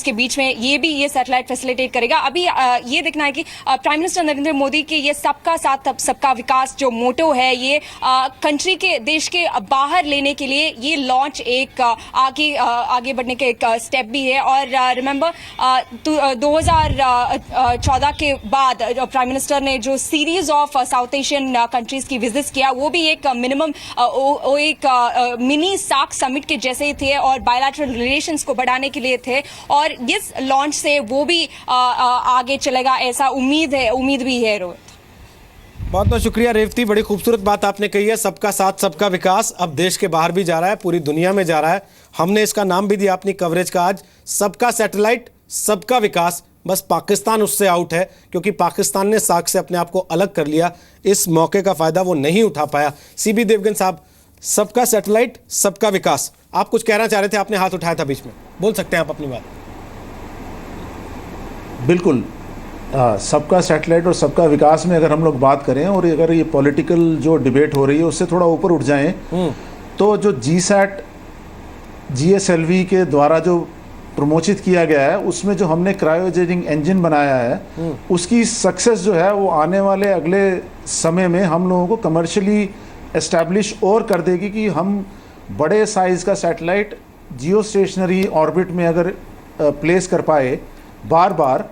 के बीच में, ये सैटेलाइट फैसिलिटेट करेगा। अभी ये देखना है कि प्राइम मिनिस्टर नरेंद्र मोदी के ये सबका साथ सबका विकास जो मोटो है, ये कंट्री के, देश के बाहर लेने के लिए ये लॉन्च एक आगे बढ़ने का एक स्टेप भी है। और रिमेंबर 2014 के बाद प्राइम मिनिस्टर ने जो series of South Asian countries की विजिट्स किया, वो भी एक मिनिमम एक मिनी सार्क समिट के जैसे ही थे और बायलैटरल रिलेशंस को बढ़ाने के लिए थे। और इस लॉन्च से वो भी आगे चलेगा, ऐसा उम्मीद भी है। रोहित, बहुत बहुत शुक्रिया रेवती, बड़ी खूबसूरत बात आपने कही है। सबका साथ सबका विकास अब देश के बाहर भी जा रहा है, पूरी दुनिया में जा रहा है। हमने इसका नाम भी दिया अपनी कवरेज का आज, सबका सैटेलाइट सबका विकास। बस पाकिस्तान उससे आउट है क्योंकि पाकिस्तान ने सार्क से अपने आप को अलग कर लिया। इस मौके का फायदा वो नहीं उठा पाया। सीबी देवगन साहब, सबका सैटेलाइट सबका विकास, आप कुछ कहना चाह रहे थे, आपने हाथ उठाया था बीच में, बोल सकते हैं आप अपनी बात। बिल्कुल, सबका सैटेलाइट और सबका विकास में अगर हम लोग बात करें और अगर ये पॉलिटिकल जो डिबेट हो रही है उससे थोड़ा ऊपर उठ जाएं, तो जो जीसैट GSLV के द्वारा जो प्रमोचित किया गया है, उसमें जो हमने क्रायोजेनिक इंजन बनाया है, उसकी सक्सेस जो है वो आने वाले अगले समय में हम लोगों को कमर्शियली एस्टैब्लिश और कर देगी कि हम बड़े साइज़ का सैटेलाइट जियो स्टेशनरी ऑर्बिट में अगर प्लेस कर पाए बार बार,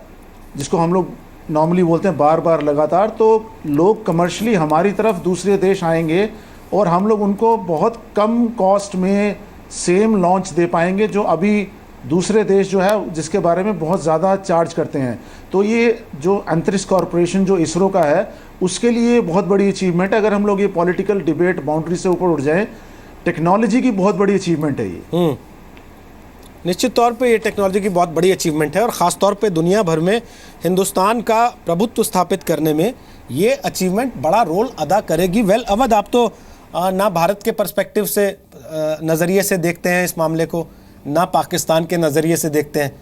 जिसको हम लोग नॉर्मली बोलते हैं बार बार लगातार, तो लोग कमर्शियली हमारी तरफ दूसरे देश आएंगे और हम लोग उनको बहुत कम कॉस्ट में सेम लॉन्च दे पाएंगे जो अभी दूसरे देश जो है जिसके बारे में बहुत ज़्यादा चार्ज करते हैं। तो ये जो अंतरिक्ष कॉरपोरेशन जो इसरो का है, उसके लिए बहुत बड़ी अचीवमेंट है। अगर हम लोग ये पॉलिटिकल डिबेट बाउंड्री से ऊपर उठ जाएं, टेक्नोलॉजी की बहुत बड़ी अचीवमेंट है ये। निश्चित तौर पे ये टेक्नोलॉजी की बहुत बड़ी अचीवमेंट है और ख़ास तौर पे दुनिया भर में हिंदुस्तान का प्रभुत्व स्थापित करने में ये अचीवमेंट बड़ा रोल अदा करेगी। वेल अवध, आप तो ना भारत के पर्सपेक्टिव से नज़रिए से देखते हैं इस मामले को, ना पाकिस्तान के नज़रिए से देखते हैं,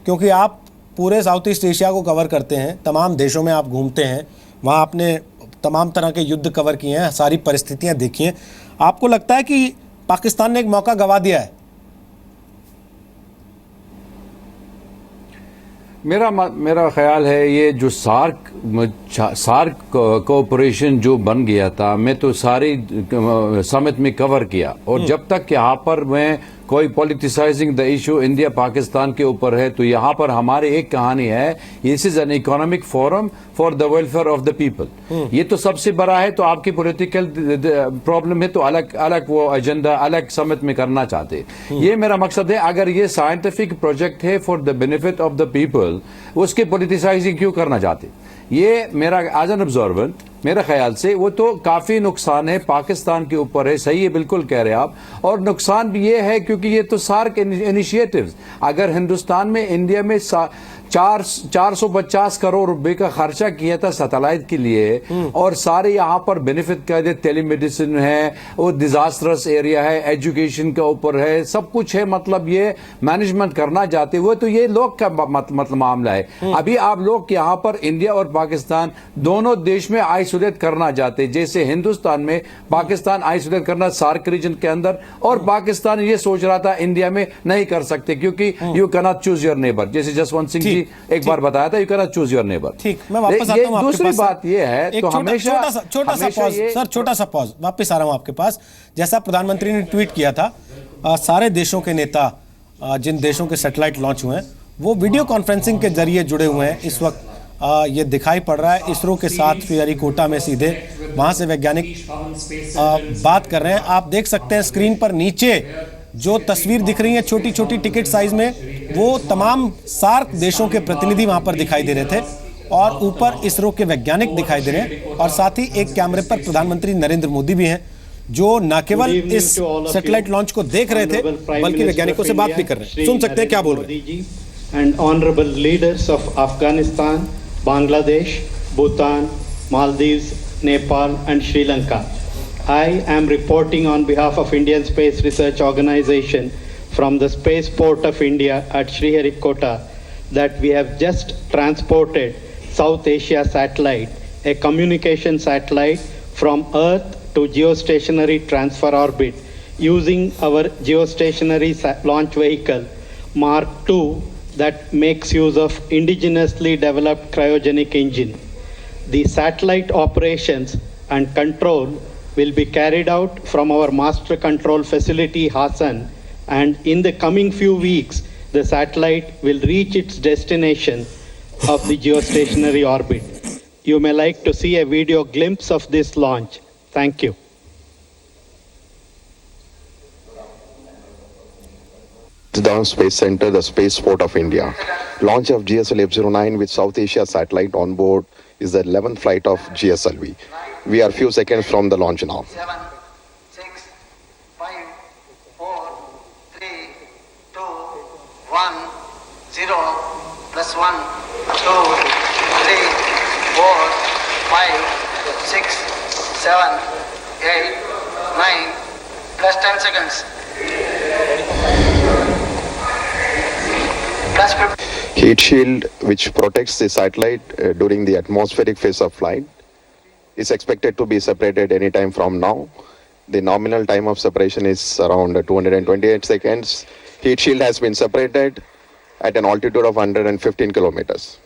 क्योंकि आप पूरे साउथ ईस्ट एशिया को कवर करते हैं, तमाम देशों में आप घूमते हैं, वहाँ आपने तमाम तरह के युद्ध कवर किए हैं, सारी परिस्थितियाँ देखी हैं। आपको लगता है कि पाकिस्तान ने एक मौका गंवा दिया है? मेरा ख्याल है ये जो सार्क कोऑपरेशन जो बन गया था, मैं तो सारी समिट में कवर किया, और जब तक यहाँ पर मैं कोई politicising the issue India Pakistan के ऊपर है, तो यहाँ पर हमारी एक कहानी है, this is an economic forum for the welfare of the people. ये तो सबसे बड़ा है, तो आपकी पॉलिटिकल प्रॉब्लम है तो अलग अलग वो एजेंडा अलग समिट में करना चाहते। ये मेरा मकसद है, अगर ये साइंटिफिक प्रोजेक्ट है for the benefit of the people, उसके पॉलिटिसाइजिंग क्यों करना चाहते? ये मेरा एज एन ऑब्जर्वेंट मेरे ख्याल से वो तो काफी नुकसान है पाकिस्तान के ऊपर है। सही है, बिल्कुल कह रहे हैं आप। और नुकसान भी ये है क्योंकि ये तो सार्क इनिशिएटिव्स, अगर हिंदुस्तान में इंडिया में 450 करोड़ रुपए का खर्चा किया था सैटेलाइट के लिए, और सारे यहाँ पर बेनिफिट कर दे, टेलीमेडिसिन है, वो डिजास्टर्स एरिया है, एजुकेशन के ऊपर है, सब कुछ है, मतलब ये मैनेजमेंट करना चाहते हुए, तो ये लोग का मतलब मामला है। अभी आप लोग यहाँ पर इंडिया और पाकिस्तान दोनों देश में आइसोलेट करना चाहते, जैसे हिंदुस्तान में पाकिस्तान आइसोलेट करना सार्क रीजन के अंदर, और पाकिस्तान ये सोच रहा था इंडिया में नहीं कर सकते क्योंकि you can not choose your neighbour, जैसे जसवंत सिंह जी एक बार बताया था, you can not choose your neighbour. ठीक, मैं वापस आता हूं आपके दूसरी पास। बात ये है, तो हमेशा छोटा सा पॉज सर, छोटा सा पॉज, वापस आ रहा हूं आपके पास। जैसा प्रधानमंत्री ने ट्वीट किया था, सारे देशों के नेता, जिन देशों के सैटेलाइट लॉन्च हुए हैं, वो वीडियो कॉन्फ्रेंसिंग के जरिए जुड़े हुए हैं। इस वक्त ये दिखाई पड़ रहा है इसरो के साथ श्रीहरिकोटा में, सीधे वहां से वैज्ञानिक बात कर रहे हैं। आप देख सकते हैं स्क्रीन पर नीचे जो तस्वीर दिख रही है छोटी छोटी टिकट साइज में, वो तमाम सार्क देशों के प्रतिनिधि वहां पर दिखाई दे रहे थे, और ऊपर इसरो के वैज्ञानिक दिखाई दे रहे हैं, और साथ ही एक कैमरे पर प्रधानमंत्री नरेंद्र मोदी भी हैं, जो न केवल इस सैटेलाइट लॉन्च को देख रहे थे बल्कि वैज्ञानिकों से बात भी कर रहे हैं। सुन सकते हैं क्या बोल रहे हैं। and honorable leaders of Afghanistan, Bangladesh, Bhutan, Maldives, Nepal, and Sri Lanka. I am reporting on behalf of Indian Space Research Organization from the Spaceport of India at Sriharikota that we have just transported South Asia satellite, a communication satellite from Earth to geostationary transfer orbit using our geostationary launch vehicle Mark II that makes use of indigenously developed cryogenic engine. The satellite operations and control will be carried out from our master control facility Hassan, and in the coming few weeks the satellite will reach its destination of the geostationary orbit. You may like to see a video glimpse of this launch. Thank you. Down Space Center, the Spaceport of India. Launch of GSLV F-09 with South Asia satellite on board is the 11th flight of GSLV. We are few seconds from the launch now. 7, 6, 5, 4, 3, 2, 1, 0, plus 1, 2, 3, 4, 5, 6, 7, 8, 9, plus 10 seconds. Plus 50. Heat shield, which protects the satellite during the atmospheric phase of flight, is expected to be separated anytime from now. The nominal time of separation is around 228 seconds. Heat shield has been separated at an altitude of 115 kilometers.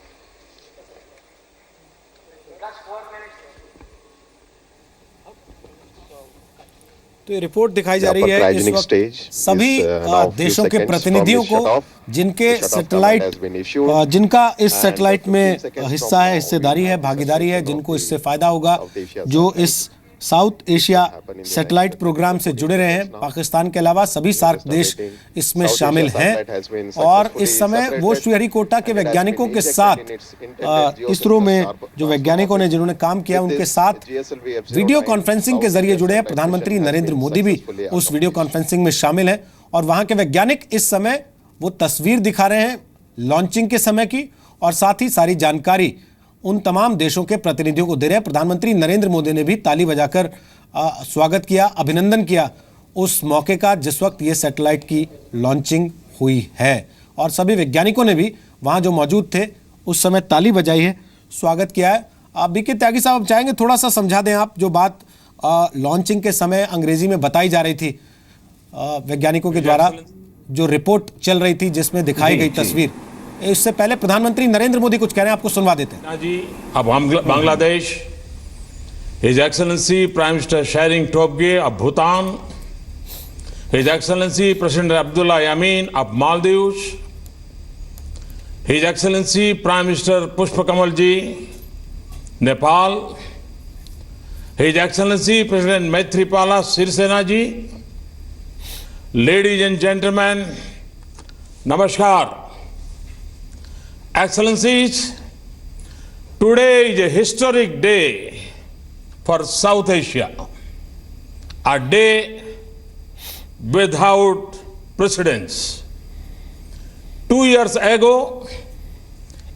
तो ये report दिखाई जा रही है इस वक्त सभी देशों के प्रतिनिधियों को जिनके सैटेलाइट जिनका इस सैटेलाइट में हिस्सा है, हिस्सेदारी है, भागीदारी है, जिनको इससे फायदा होगा, जो इस साउथ एशिया सैटेलाइट प्रोग्राम से जुड़े रहे हैं। पाकिस्तान के अलावा सभी सार्क देश इसमें शामिल हैं और इस समय वो श्रीहरिकोटा के वैज्ञानिकों के साथ इसरो में जो वैज्ञानिकों ने जिन्होंने काम किया उनके साथ वीडियो कॉन्फ्रेंसिंग के जरिए जुड़े हैं। प्रधानमंत्री नरेंद्र मोदी भी उस वीडियो कॉन्फ्रेंसिंग में शामिल हैं और वहां के वैज्ञानिक इस समय वो तस्वीर दिखा रहे हैं लॉन्चिंग के समय की और साथ ही सारी जानकारी उन तमाम देशों के प्रतिनिधियों को दे रहे हैं। प्रधानमंत्री नरेंद्र मोदी ने भी ताली बजाकर स्वागत किया, अभिनंदन किया उस मौके का जिस वक्त ये सैटेलाइट की लॉन्चिंग हुई है और सभी वैज्ञानिकों ने भी वहां जो मौजूद थे उस समय ताली बजाई है, स्वागत किया है। आप बीके त्यागी साहब चाहेंगे थोड़ा सा समझा दें आप जो बात लॉन्चिंग के समय अंग्रेजी में बताई जा रही थी वैज्ञानिकों के द्वारा, जो रिपोर्ट चल रही थी जिसमें दिखाई गई तस्वीर। इससे पहले प्रधानमंत्री नरेंद्र मोदी कुछ कह रहे हैं, आपको सुनवा देते हैं। जी, अब Bangladesh, his excellency prime minister Tshering Tobgay of Bhutan, his excellency president Abdulla Yameen of Maldives, his excellency prime minister Pushpa Kamal ji Nepal, his excellency president Maithripala Sirisena ji, ladies and gentleman, नमस्कार। Excellencies, today is a historic day for South Asia, a day without precedence. 2 years ago,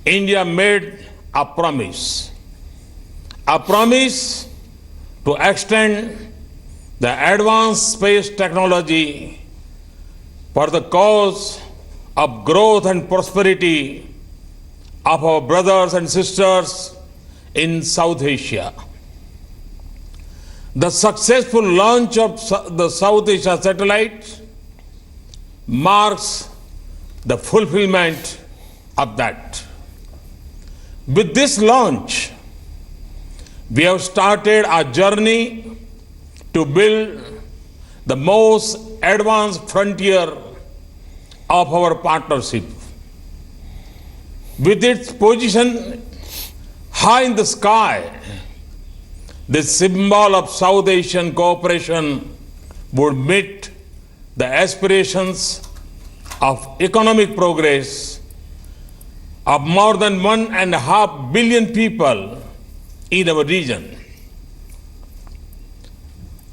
India made a promise to extend the advanced space technology for the cause of growth and prosperity of our brothers and sisters in South Asia. The successful launch of the South Asia satellite marks the fulfillment of that. With this launch, we have started a journey to build the most advanced frontier of our partnership. With its position high in the sky, this symbol of South Asian cooperation would meet the aspirations of economic progress of more than 1.5 billion people in our region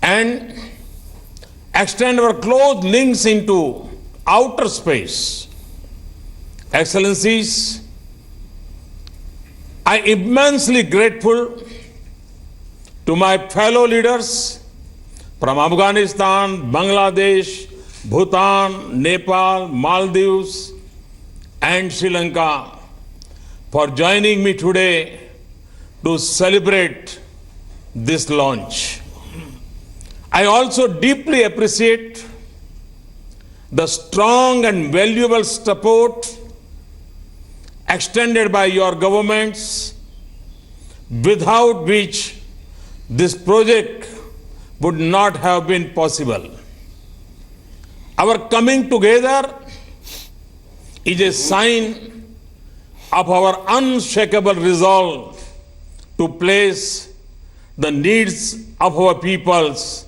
and extend our close links into outer space Excellencies, I am immensely grateful to my fellow leaders from Afghanistan, Bangladesh, Bhutan, Nepal, Maldives, and Sri Lanka for joining me today to celebrate this launch. I also deeply appreciate the strong and valuable support extended by your governments, without which this project would not have been possible. Our coming together is a sign of our unshakable resolve to place the needs of our peoples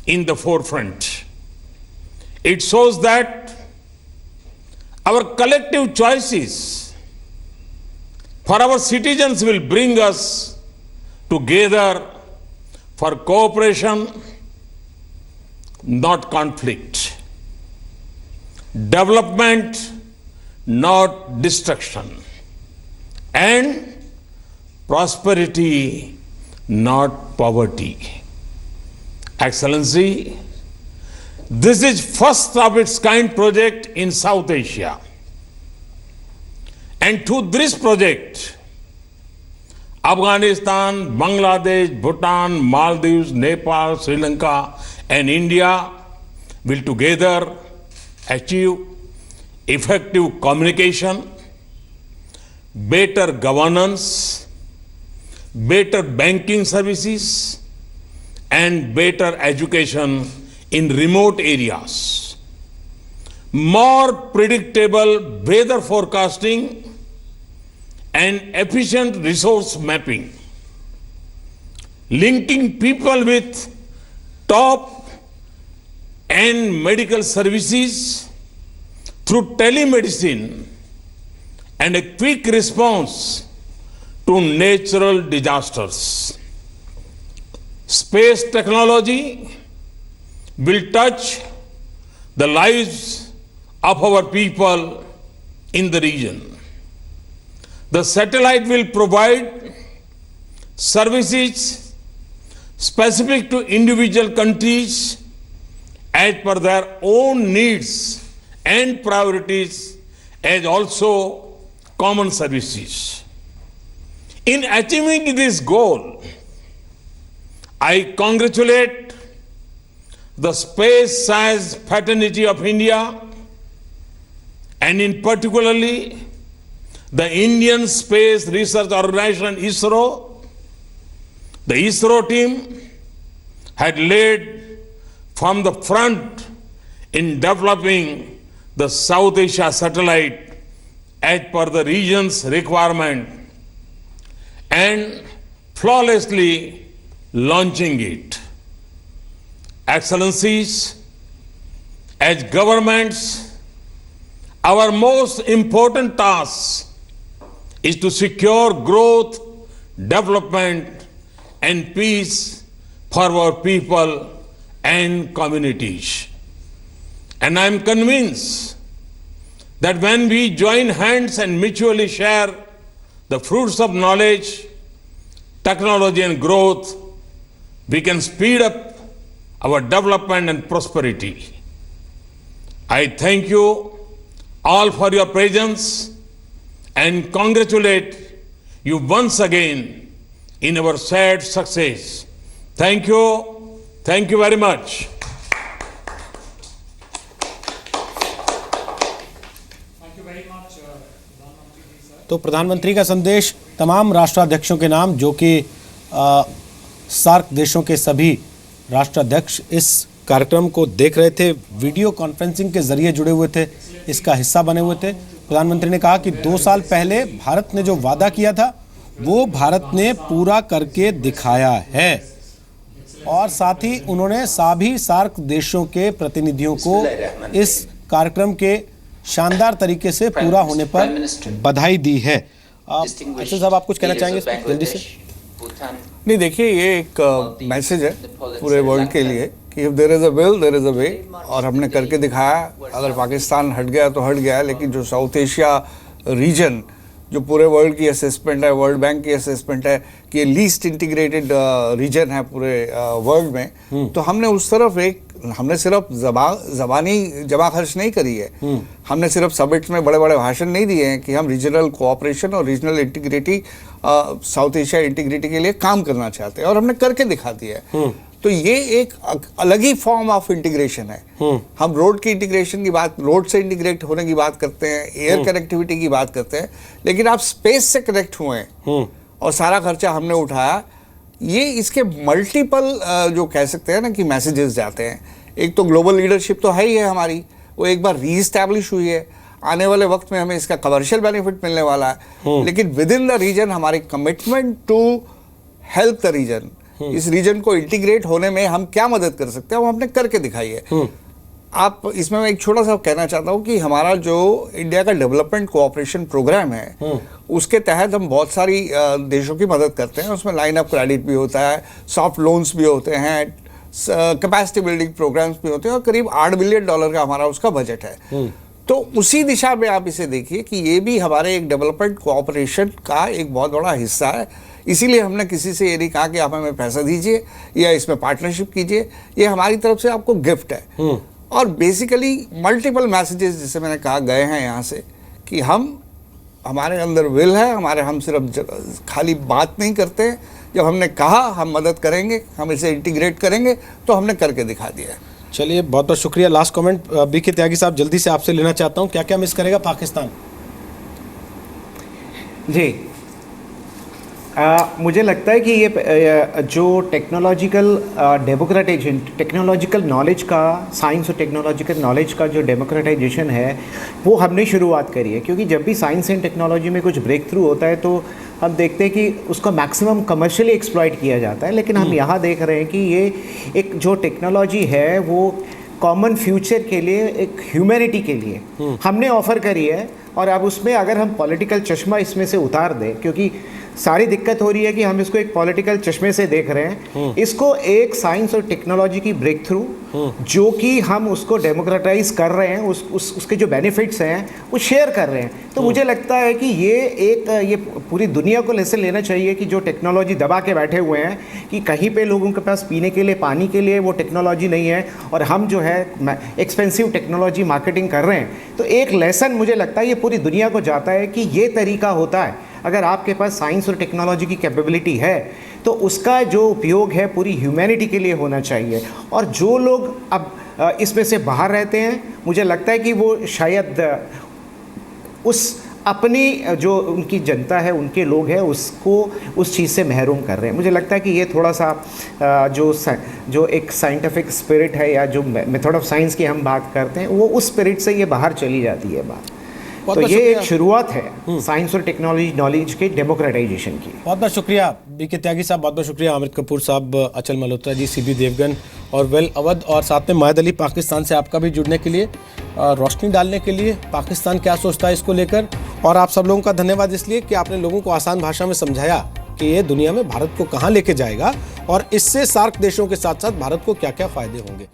in the forefront. It shows that our collective choices for our citizens will bring us together for cooperation, not conflict. Development, not destruction. And prosperity, not poverty. Excellency, this is first of its kind project in South Asia. And to this project, Afghanistan, Bangladesh, Bhutan, Maldives, Nepal, Sri Lanka, and India will together achieve effective communication, better governance, better banking services, and better education in remote areas, more predictable weather forecasting, and efficient resource mapping, linking people with top-end medical services through telemedicine, and a quick response to natural disasters. Space technology will touch the lives of our people in the region. The satellite will provide services specific to individual countries as per their own needs and priorities, as also common services. In achieving this goal, I congratulate the space science fraternity of India, and in particularly the Indian Space Research Organization ISRO. The ISRO team had led from the front in developing the South Asia satellite as per the region's requirement and flawlessly launching it. Excellencies, as governments, our most important task is to secure growth, development, and peace for our people and communities. And I am convinced that when we join hands and mutually share the fruits of knowledge, technology, and growth, we can speed up our development and prosperity. I thank you all for your presence and congratulate you once again in our shared success. Thank you. Thank you very much. तो प्रधानमंत्री का संदेश तमाम राष्ट्राध्यक्षों के नाम, जो कि SAARC देशों के सभी राष्ट्राध्यक्ष इस कार्यक्रम को देख रहे थे, वीडियो कॉन्फ्रेंसिंग के जरिए जुड़े हुए थे, इसका हिस्सा बने हुए थे। प्रधानमंत्री ने कहा कि 2 साल पहले भारत ने जो वादा किया था वो भारत ने पूरा करके दिखाया है, और साथ ही उन्होंने सभी सार्क देशों के प्रतिनिधियों को इस कार्यक्रम के शानदार तरीके से पूरा होने पर बधाई दी है। अच्छा साहब, आप कुछ कहना चाहेंगे जल्दी से? नहीं, देखिए, ये एक मैसेज है पूरे वर्ल्ड के लिए कि if there is a will there is a way, और हमने करके दिखाया। अगर पाकिस्तान हट गया तो हट गया, लेकिन जो साउथ एशिया रीजन, जो पूरे वर्ल्ड की असेसमेंट है, वर्ल्ड बैंक की असेसमेंट है कि ये लीस्ट इंटीग्रेटेड रीजन है पूरे वर्ल्ड में, तो हमने उस तरफ हमने सिर्फ ज़बानी जमा खर्च नहीं करी है, हमने सिर्फ समिट्स में बड़े बड़े भाषण नहीं दिए हैं कि हम रीजनल कोऑपरेशन और regional integrity, south Asia integrity के लिए काम करना चाहते हैं, और हमने करके दिखा दिया है। तो ये एक अलग ही फॉर्म ऑफ इंटीग्रेशन है। हम रोड की इंटीग्रेशन की बात, रोड से इंटीग्रेट होने की बात करते हैं, एयर कनेक्टिविटी की बात करते हैं, लेकिन आप स्पेस से कनेक्ट हुए हैं और सारा खर्चा हमने उठाया। ये इसके मल्टीपल जो कह सकते हैं ना कि मैसेजेस जाते हैं। एक तो ग्लोबल लीडरशिप तो है ही है हमारी, वो एक बार रीइस्टैब्लिश हुई है, आने वाले वक्त में हमें इसका कमर्शियल बेनिफिट मिलने वाला है, लेकिन विद इन द रीजन हमारी commitment to help the region, इस रीजन को इंटीग्रेट होने में हम क्या मदद कर सकते हैं वो हमने करके दिखाई है। आप इसमें मैं एक छोटा सा कहना चाहता हूँ कि हमारा जो इंडिया का डेवलपमेंट कोऑपरेशन प्रोग्राम है, उसके तहत हम बहुत सारी देशों की मदद करते हैं। उसमें लाइन ऑफ क्रेडिट भी होता है, सॉफ्ट लोन्स भी होते हैं, कैपेसिटी बिल्डिंग प्रोग्राम्स भी होते हैं, और करीब $8 बिलियन का हमारा उसका बजट है। तो उसी दिशा में आप इसे देखिए कि ये भी हमारे एक डेवलपमेंट कोऑपरेशन का एक बहुत बड़ा हिस्सा है। इसीलिए हमने किसी से ये नहीं कहा कि आप हमें पैसा दीजिए या इसमें पार्टनरशिप कीजिए, ये हमारी तरफ से आपको गिफ्ट है। और बेसिकली मल्टीपल मैसेजेस, जैसे मैंने कहा, गए हैं यहाँ से कि हमारे अंदर विल है, हम सिर्फ खाली बात नहीं करते। जब हमने कहा हम मदद करेंगे, हम इसे इंटीग्रेट करेंगे, तो हमने करके दिखा दिया है। चलिए, बहुत बहुत शुक्रिया। लास्ट कमेंट बीके त्यागी साहब, जल्दी से आपसे लेना चाहता हूँ, क्या क्या मिस करेगा पाकिस्तान? जी, मुझे लगता है कि ये जो टेक्नोलॉजिकल नॉलेज का, साइंस और टेक्नोलॉजिकल नॉलेज का जो डेमोक्रेटाइजेशन है, वो हमने शुरुआत करी है। क्योंकि जब भी साइंस एंड टेक्नोलॉजी में कुछ ब्रेक थ्रू होता है तो हम देखते हैं कि उसका मैक्सिमम कमर्शियली एक्सप्लॉइट किया जाता है, लेकिन हम यहाँ देख रहे हैं कि ये एक जो टेक्नोलॉजी है वो कॉमन फ्यूचर के लिए, एक ह्यूमैनिटी के लिए हमने ऑफर करी है। और अब उसमें अगर हम पॉलिटिकल चश्मा इसमें से उतार दें, क्योंकि सारी दिक्कत हो रही है कि हम इसको एक पॉलिटिकल चश्मे से देख रहे हैं, इसको एक साइंस और टेक्नोलॉजी की ब्रेक थ्रू, जो कि हम उसको डेमोक्रेटाइज कर रहे हैं, उसके जो बेनिफिट्स हैं वो शेयर कर रहे हैं। तो मुझे लगता है कि ये पूरी दुनिया को लेसन लेना चाहिए कि जो टेक्नोलॉजी दबा के बैठे हुए हैं कि कहीं पे लोगों के पास पीने के लिए, पानी के लिए वो टेक्नोलॉजी नहीं है, और हम जो है एक्सपेंसिव टेक्नोलॉजी मार्केटिंग कर रहे हैं। तो एक लेसन मुझे लगता है ये पूरी दुनिया को जाता है कि ये तरीका होता है। अगर आपके पास साइंस और टेक्नोलॉजी की कैपेबिलिटी है तो उसका जो उपयोग है पूरी ह्यूमैनिटी के लिए होना चाहिए। और जो लोग अब इसमें से बाहर रहते हैं, मुझे लगता है कि वो शायद उस अपनी जो उनकी जनता है, उनके लोग हैं, उसको उस चीज़ से महरूम कर रहे हैं। मुझे लगता है कि ये थोड़ा सा जो एक साइंटिफिक स्पिरिट है या जो मेथड ऑफ साइंस की हम बात करते हैं, वो उस स्पिरिट से ये बाहर चली जाती है बात। तो ये एक शुरुआत है साइंस और टेक्नोलॉजी नॉलेज के डेमोक्रेटाइजेशन की। बहुत बहुत शुक्रिया बीके त्यागी साहब, बहुत बहुत शुक्रिया अमृत कपूर साहब, अचल मल्होत्रा जी, सीबी देवगन और वेल अवध, और साथ में माहिद अली पाकिस्तान से आपका भी जुड़ने के लिए, रोशनी डालने के लिए पाकिस्तान क्या सोचता है इसको लेकर। और आप सब लोगों का धन्यवाद इसलिए कि आपने लोगों को आसान भाषा में समझाया कि ये दुनिया में भारत को कहाँ लेके जाएगा और इससे सार्क देशों के साथ साथ भारत को क्या क्या फायदे होंगे।